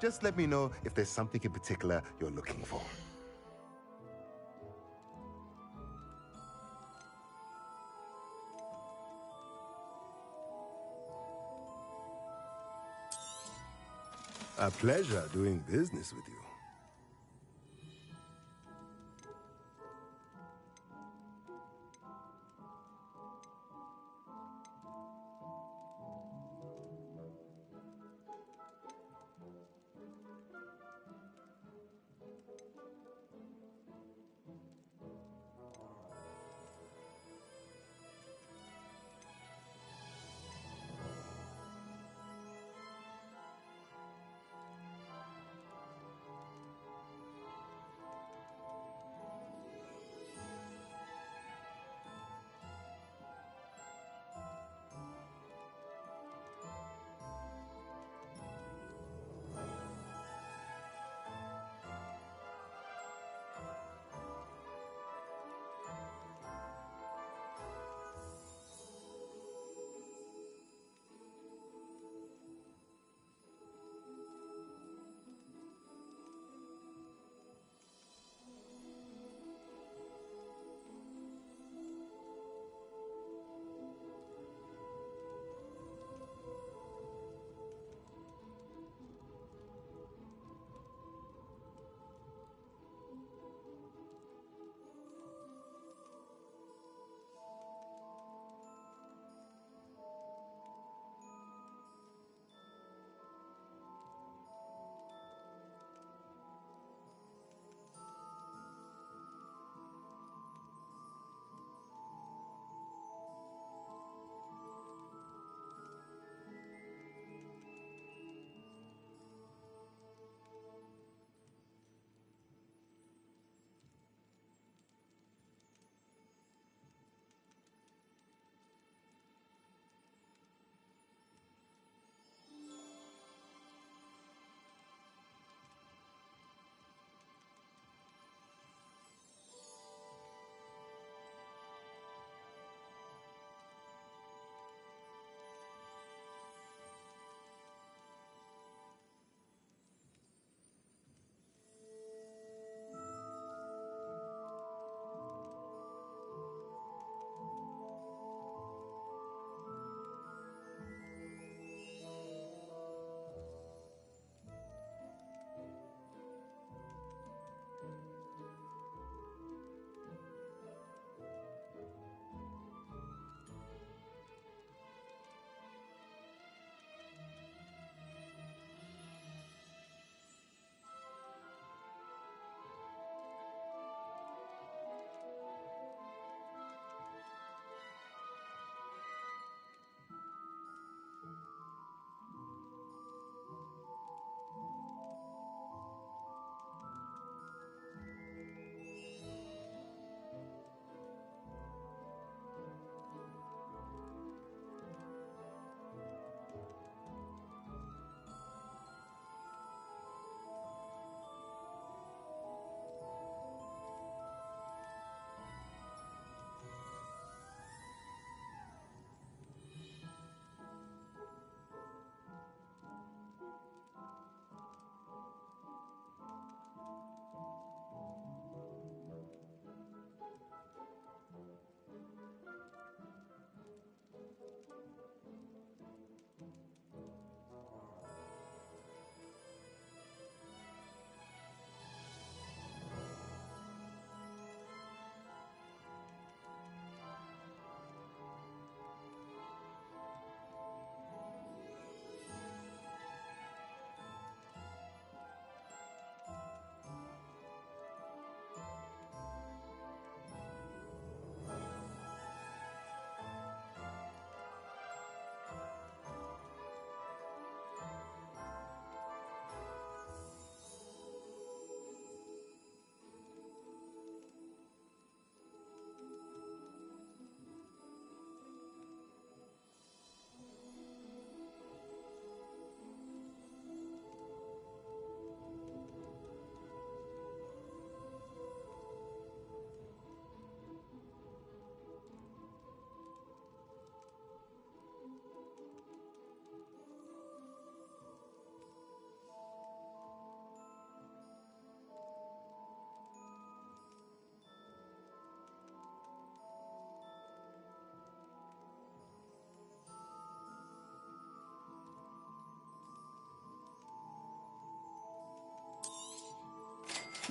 Just let me know if there's something in particular you're looking for. A pleasure doing business with you.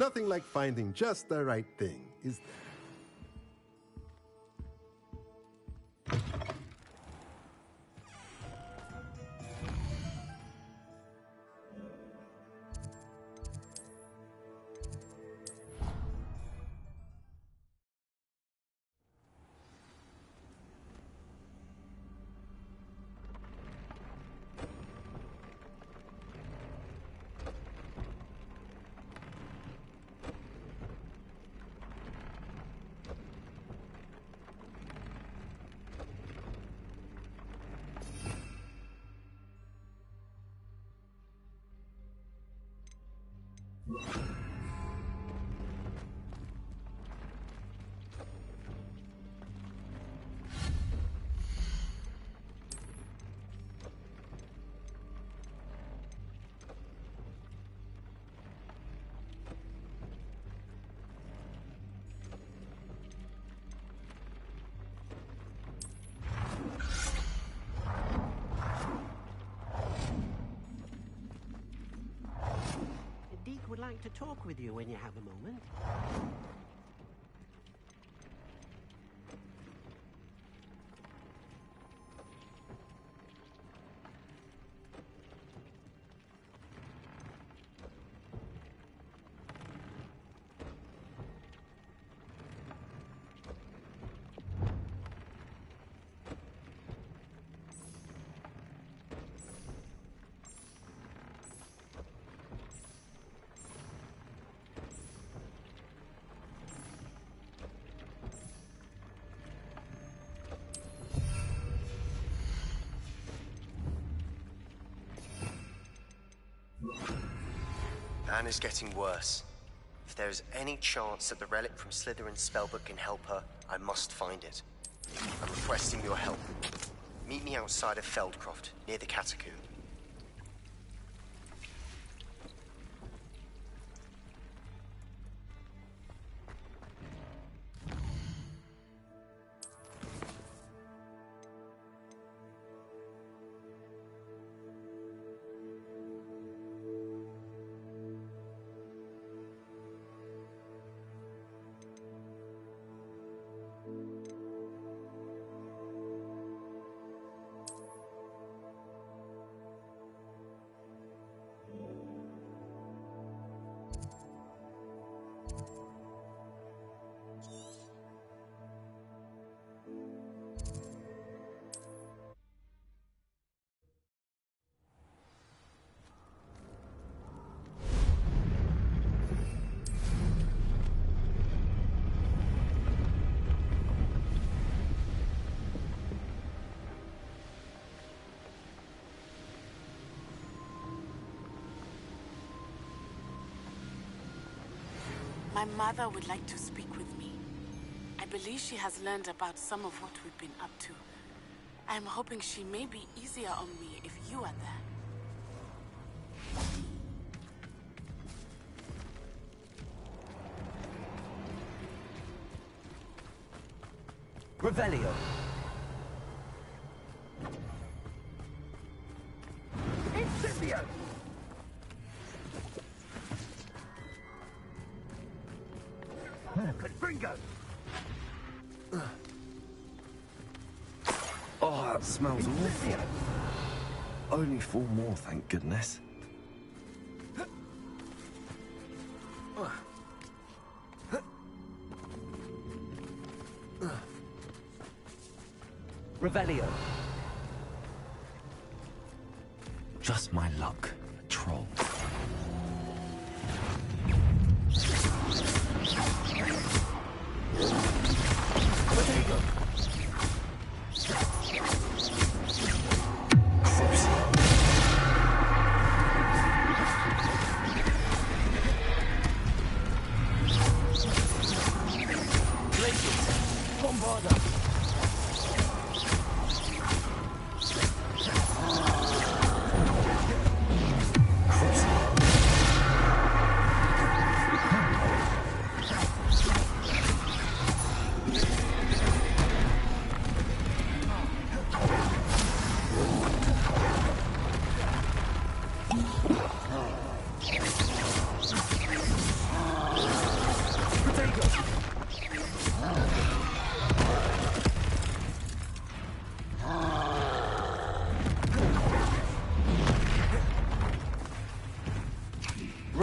Nothing like finding just the right thing, is there? Deke would like to talk with you when you have a moment. Anna's getting worse. If there is any chance that the relic from Slytherin's spellbook can help her, I must find it. I'm requesting your help. Meet me outside of Feldcroft, near the Catacomb. My mother would like to speak with me. I believe she has learned about some of what we've been up to. I'm hoping she may be easier on me if you are there. Revelio. Incendio! Confringo! Oh, that smells awful. Only 4 more, thank goodness. Revelio. Just my luck, a troll.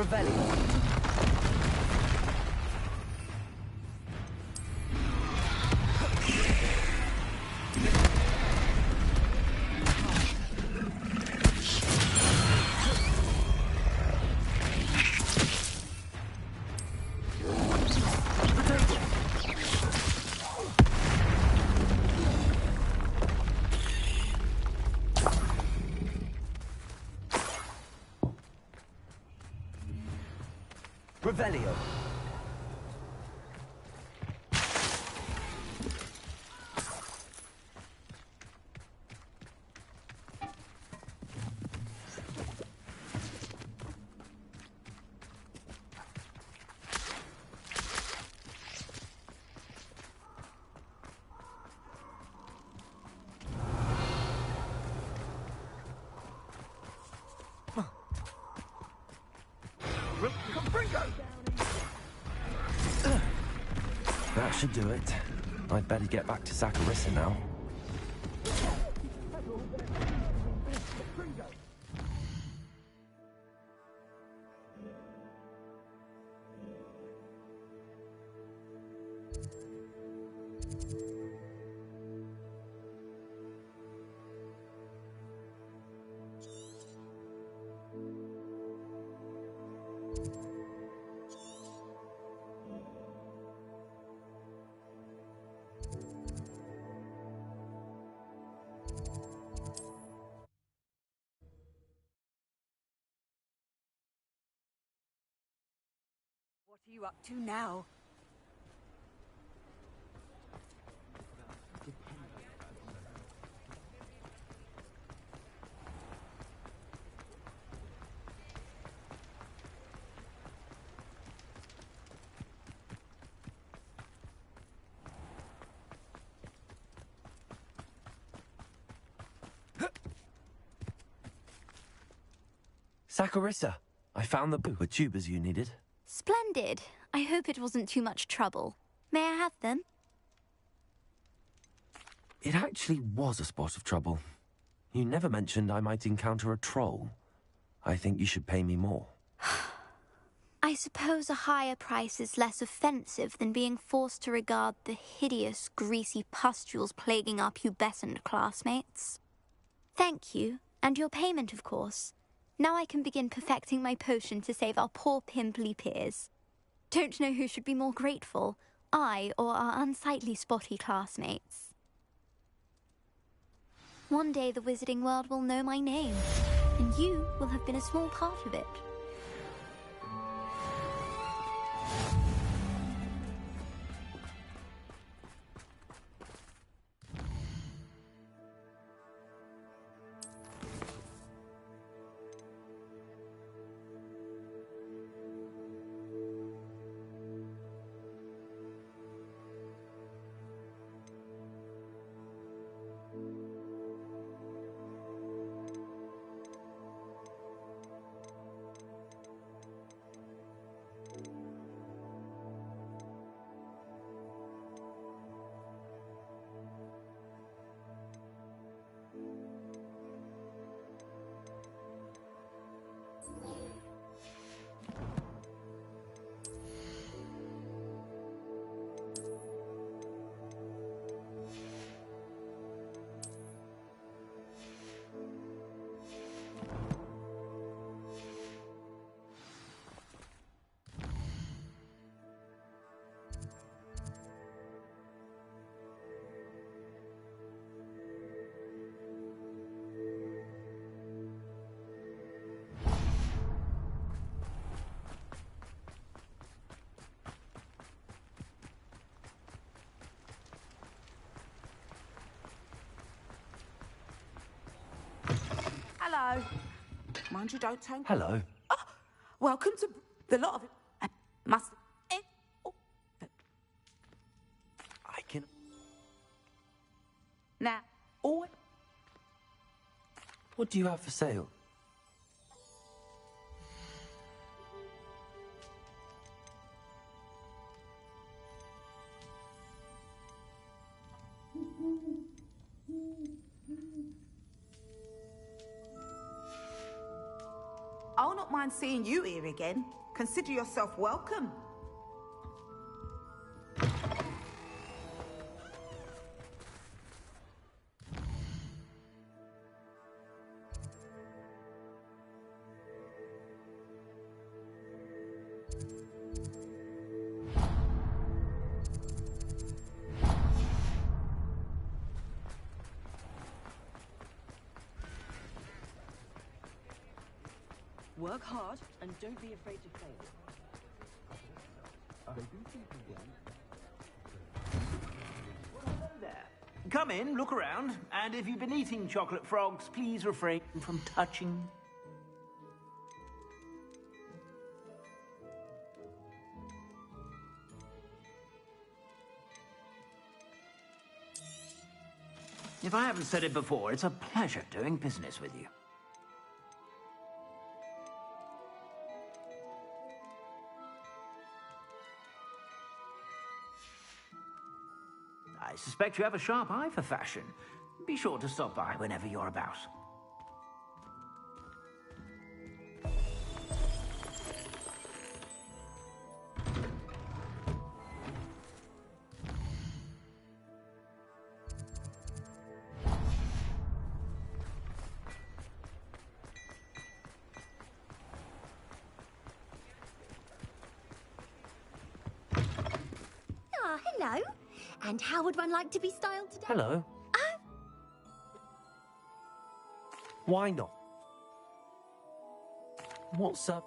Revelio. Revelio. That should do it. I'd better get back to Saccharissa now. What are you up to now? Saccharissa, I found the tubers you needed. Splendid. I hope it wasn't too much trouble. May I have them? It actually was a spot of trouble. You never mentioned I might encounter a troll. I think you should pay me more. I suppose a higher price is less offensive than being forced to regard the hideous, greasy pustules plaguing our pubescent classmates. Thank you, and your payment, of course. Now I can begin perfecting my potion to save our poor pimply peers. Don't know who should be more grateful, I or our unsightly spotty classmates. One day the wizarding world will know my name, and you will have been a small part of it. Hello. Mind you, don't turn. Hello. Oh, welcome to the lot of it. I must. I can. Now, always. What do you have for sale? I'll not mind mind seeing you here again. Consider yourself welcome. Work hard and don't be afraid to fail. Hello there. Come in, look around, and if you've been eating chocolate frogs, please refrain from touching. If I haven't said it before, it's a pleasure doing business with you. I suspect you have a sharp eye for fashion. Be sure to stop by whenever you're about. Ah, hello. And how would one like to be styled today? Hello. Why not? What's up?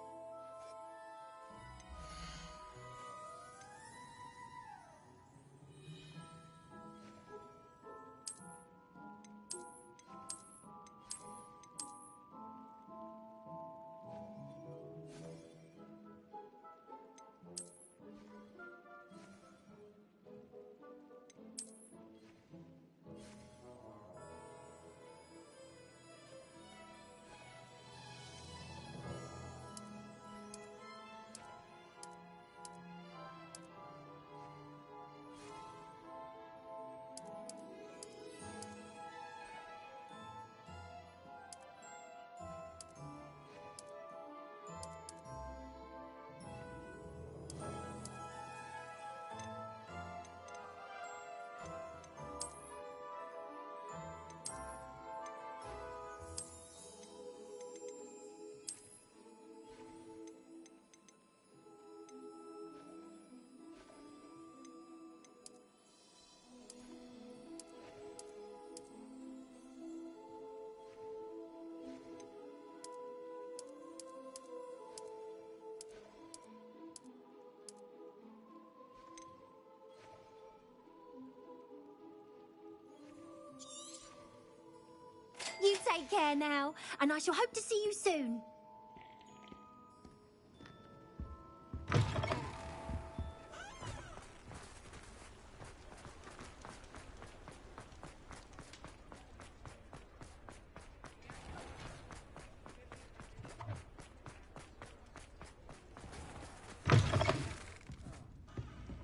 You take care now, and I shall hope to see you soon.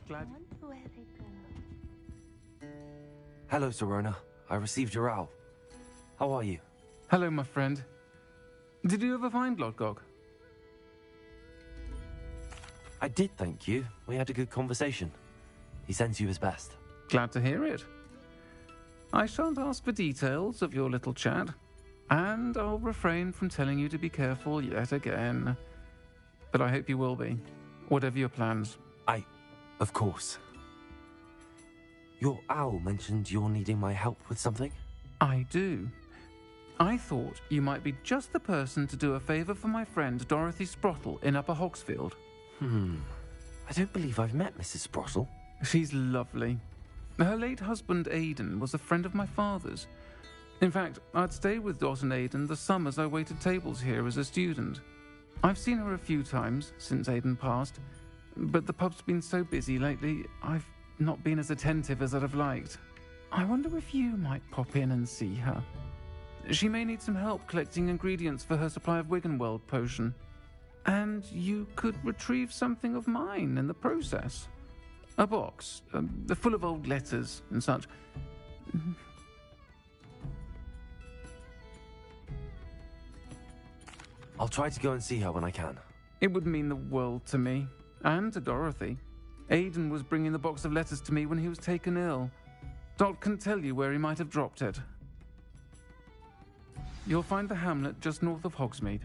Glad. Hello, Serona. I received your owl. How are you? Hello, my friend. Did you ever find Lodgok? I did, thank you. We had a good conversation. He sends you his best. Glad to hear it. I shan't ask for details of your little chat, and I'll refrain from telling you to be careful yet again. But I hope you will be, whatever your plans. Of course. Your owl mentioned you're needing my help with something? I do. I thought you might be just the person to do a favour for my friend Dorothy Sprottle in Upper Hogsfield. I don't believe I've met Mrs. Sprottle. She's lovely. Her late husband Aidan was a friend of my father's. In fact, I'd stayed with Dot and Aidan the summers I waited tables here as a student. I've seen her a few times since Aidan passed, but the pub's been so busy lately, I've not been as attentive as I'd have liked. I wonder if you might pop in and see her. She may need some help collecting ingredients for her supply of Wiggenweld potion. And you could retrieve something of mine in the process. A box, full of old letters and such. I'll try to go and see her when I can. It would mean the world to me, and to Dorothy. Aiden was bringing the box of letters to me when he was taken ill. Dot can tell you where he might have dropped it. You'll find the hamlet just north of Hogsmeade.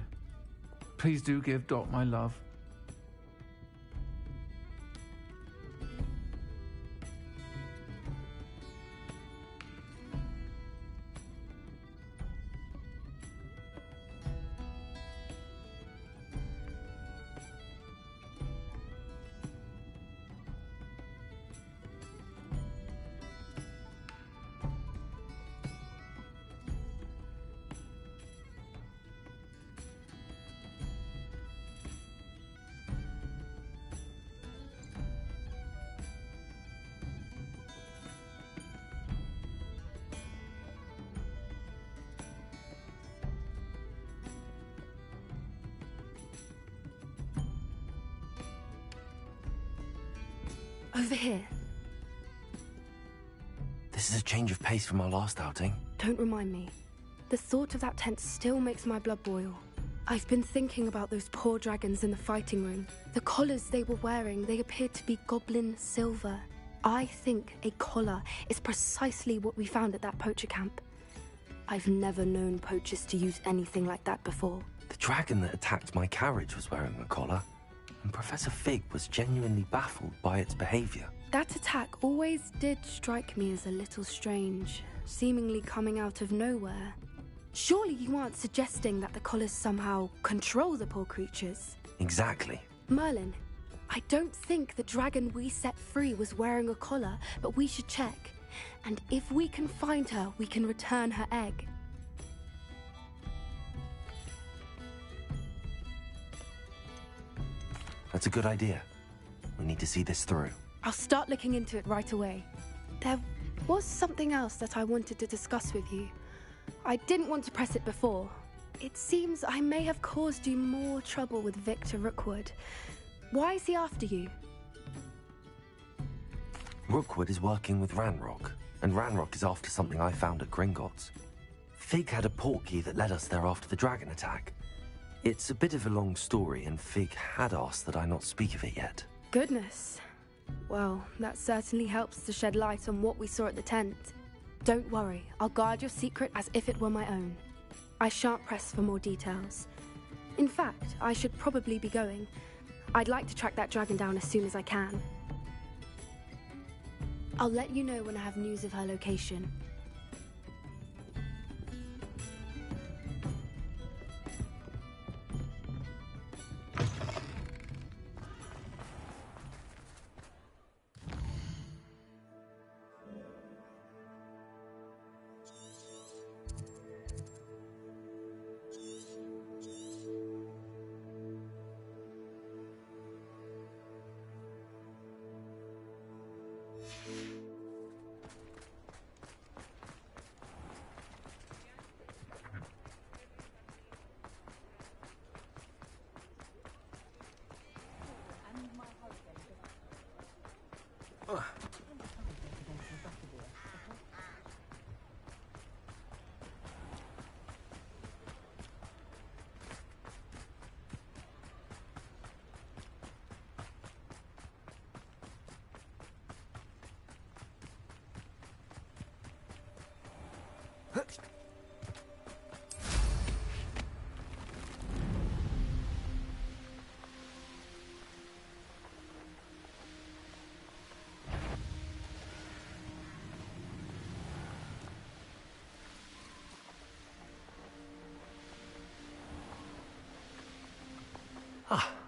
Please do give Dot my love. Over here. This is a change of pace from our last outing. Don't remind me. The thought of that tent still makes my blood boil. I've been thinking about those poor dragons in the fighting ring. The collars they were wearing, they appeared to be goblin silver. I think a collar is precisely what we found at that poacher camp. I've never known poachers to use anything like that before. The dragon that attacked my carriage was wearing a collar, and Professor Fig was genuinely baffled by its behavior. That attack always did strike me as a little strange, seemingly coming out of nowhere. Surely you aren't suggesting that the collars somehow control the poor creatures? Exactly. Merlin, I don't think the dragon we set free was wearing a collar, but we should check. And if we can find her, we can return her egg. That's a good idea. We need to see this through. I'll start looking into it right away. There was something else that I wanted to discuss with you. I didn't want to press it before. It seems I may have caused you more trouble with Victor Rookwood. Why is he after you? Rookwood is working with Ranrock, and Ranrock is after something I found at Gringotts. Fig had a portkey that led us there after the dragon attack. It's a bit of a long story, and Fig had asked that I not speak of it yet. Goodness. Well, that certainly helps to shed light on what we saw at the tent. Don't worry, I'll guard your secret as if it were my own. I shan't press for more details. In fact, I should probably be going. I'd like to track that dragon down as soon as I can. I'll let you know when I have news of her location.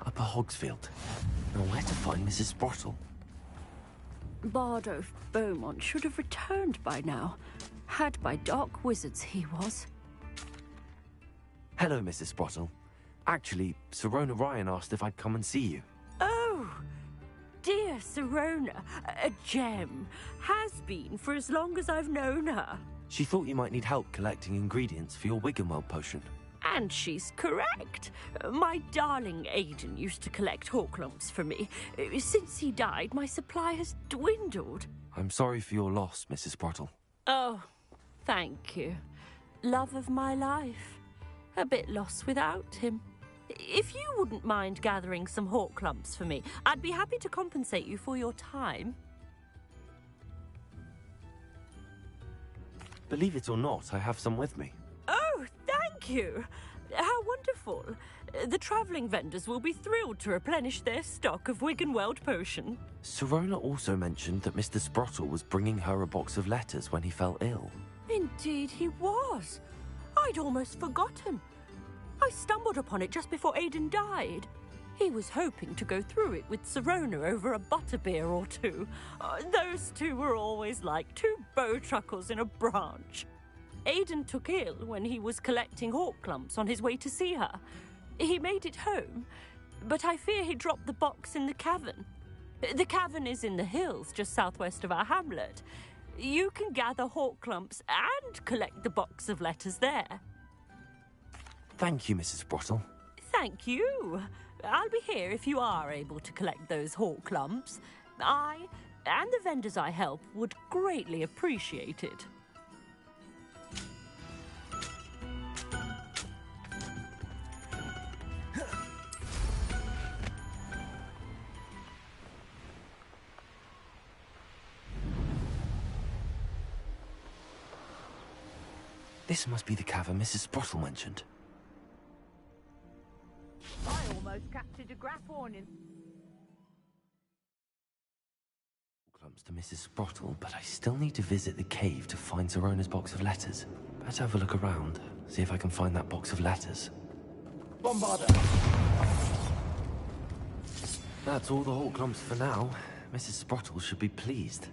Upper Hogsfield. Now where to find Mrs. Sprottle? Bardo Beaumont should have returned by now. Had by dark wizards he was. Hello, Mrs. Sprottle. Actually, Sirona Ryan asked if I'd come and see you. Oh, dear Sirona, a gem. Has been for as long as I've known her. She thought you might need help collecting ingredients for your Wiggenweld potion. And she's correct. My darling Aiden used to collect Hawklumps for me. Since he died, my supply has dwindled. I'm sorry for your loss, Mrs. Sprottle. Oh, thank you. Love of my life. A bit lost without him. If you wouldn't mind gathering some hawk clumps for me, I'd be happy to compensate you for your time. Believe it or not, I have some with me. Oh, thank you! How wonderful. The travelling vendors will be thrilled to replenish their stock of Wiggenweld potion. Sirona also mentioned that Mr. Sprottle was bringing her a box of letters when he fell ill. Indeed he was. I'd almost forgotten. I stumbled upon it just before Aidan died. He was hoping to go through it with Sirona over a butterbeer or two. Those two were always like two bowtruckles in a branch. Aidan took ill when he was collecting hawk clumps on his way to see her. He made it home, but I fear he dropped the box in the cavern. The cavern is in the hills just southwest of our hamlet. You can gather hawk clumps and collect the box of letters there. Thank you, Mrs. Sprottle. Thank you. I'll be here if you are able to collect those hawk clumps. I and the vendors I help would greatly appreciate it. This must be the cavern Mrs. Sprottle mentioned. I almost captured a grapphorn in... Clumps to Mrs. Sprottle, but I still need to visit the cave to find Sirona's box of letters. Better have a look around, see if I can find that box of letters. Bombarder! That's all the hawk clumps for now. Mrs. Sprottle should be pleased.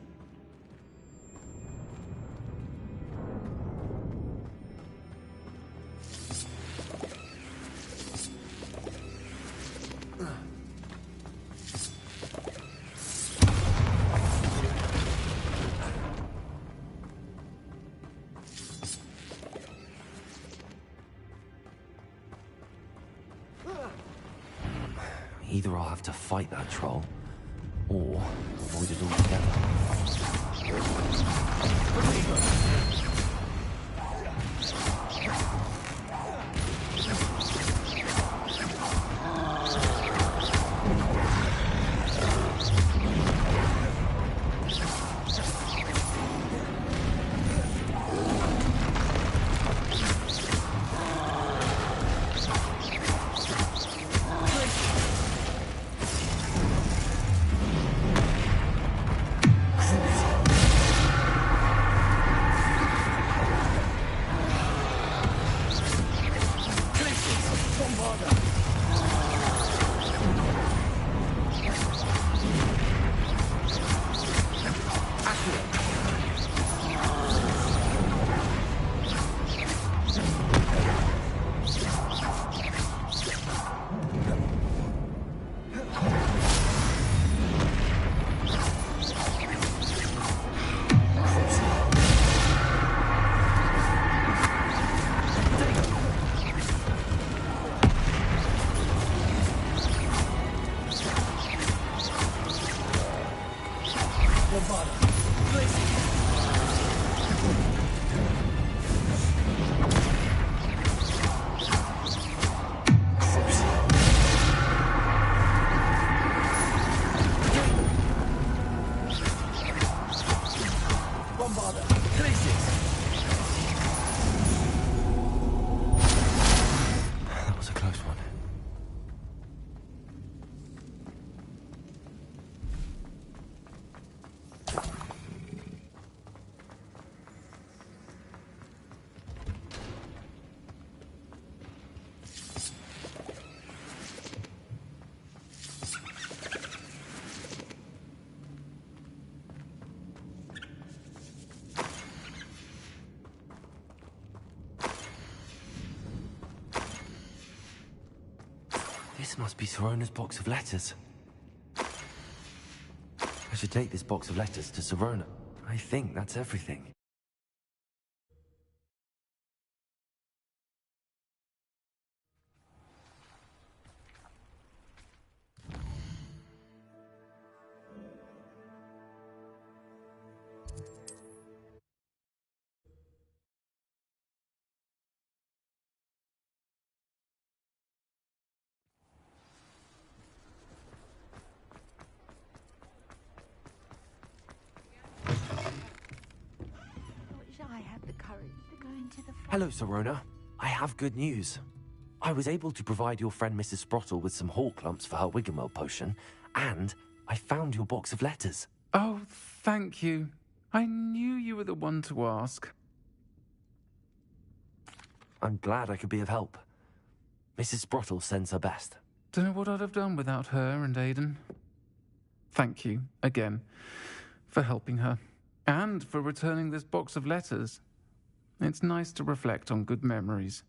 Either I'll have to fight that troll, or avoid it altogether. That was a close one. This must be Sirona's box of letters. I should take this box of letters to Sirona. I think that's everything. had the courage to go into the... Hello, Sirona. I have good news. I was able to provide your friend Mrs. Sprottle with some hawk lumps for her Wiggenwell potion, and I found your box of letters. Oh, thank you. I knew you were the one to ask. I'm glad I could be of help. Mrs. Sprottle sends her best. Don't know what I'd have done without her and Aidan. Thank you, again, for helping her, and for returning this box of letters. It's nice to reflect on good memories.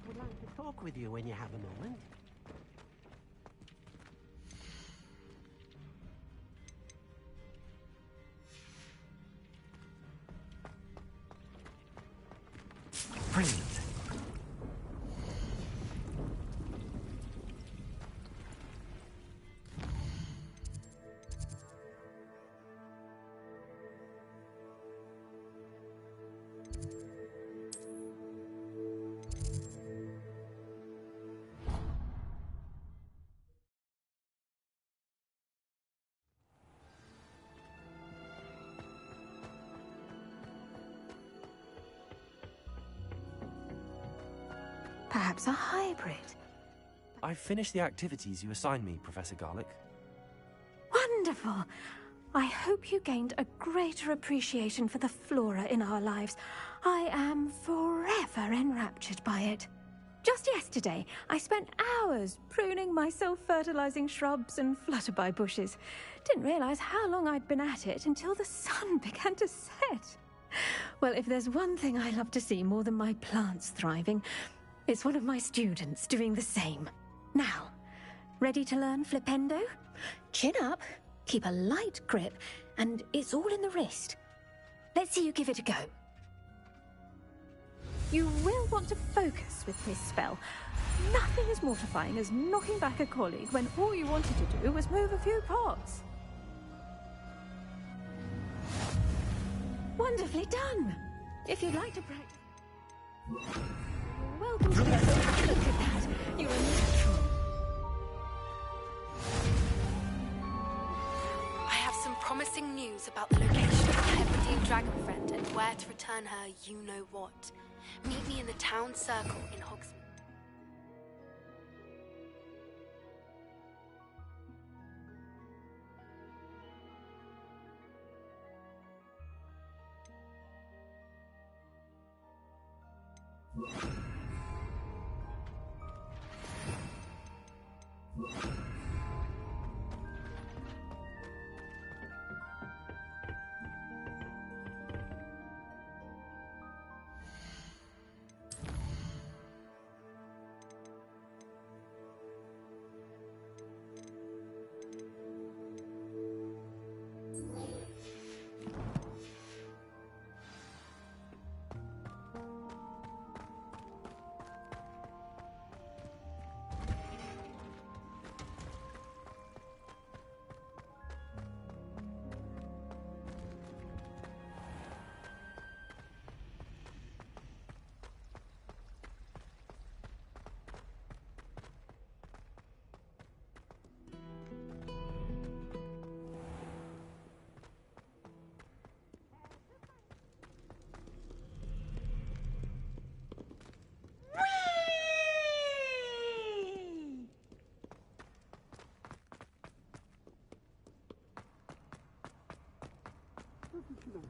Would like to talk with you when you have a moment. Brilliant. Perhaps a hybrid. I've finished the activities you assigned me, Professor Garlick. Wonderful! I hope you gained a greater appreciation for the flora in our lives. I am forever enraptured by it. Just yesterday, I spent hours pruning my self-fertilizing shrubs and flutterby bushes. Didn't realize how long I'd been at it until the sun began to set. Well, if there's one thing I love to see more than my plants thriving, it's one of my students doing the same. Now, ready to learn Flipendo? Chin up, keep a light grip, and it's all in the wrist. Let's see you give it a go. You will want to focus with this spell. Nothing as mortifying as knocking back a colleague when all you wanted to do was move a few pots. Wonderfully done! If you'd like to practice... Welcome to the... Look at that! You're a natural. I have some promising news about the location of the Hebridean dragon friend and where to return her you-know-what. Meet me in the town circle in Hogsmeade.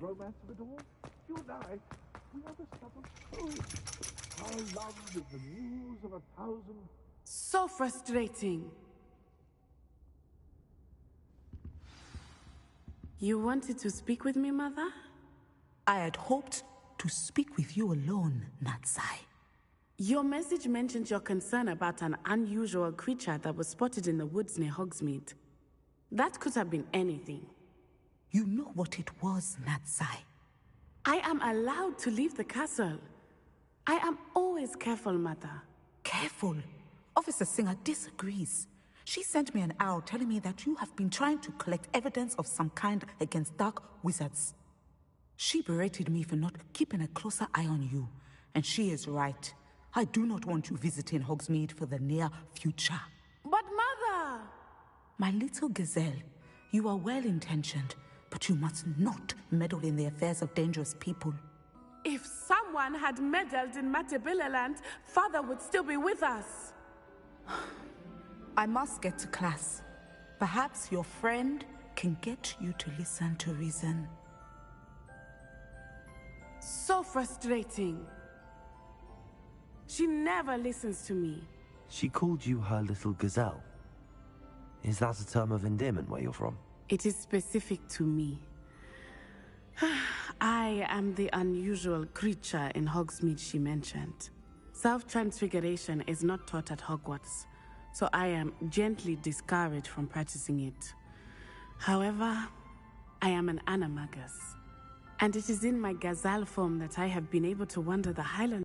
romance of it all. You and I, we are the stuff of truth. Our love is the muse of 1,000... So frustrating. You wanted to speak with me, Mother? I had hoped to speak with you alone, Natsai. Your message mentioned your concern about an unusual creature that was spotted in the woods near Hogsmeade. That could have been anything. You know what it was, Natsai. I am allowed to leave the castle. I am always careful, Mother. Careful? Officer Singer disagrees. She sent me an owl telling me that you have been trying to collect evidence of some kind against dark wizards. She berated me for not keeping a closer eye on you, and she is right. I do not want you visiting Hogsmeade for the near future. But Mother! My little gazelle, you are well-intentioned, but you must not meddle in the affairs of dangerous people. If someone had meddled in Matabeleland, Father would still be with us. I must get to class. Perhaps your friend can get you to listen to reason. So frustrating. She never listens to me. She called you her little gazelle. Is that a term of endearment where you're from? It is specific to me. I am the unusual creature in Hogsmeade she mentioned. Self-transfiguration is not taught at Hogwarts, so I am gently discouraged from practicing it. However, I am an animagus, and it is in my gazelle form that I have been able to wander the Highlands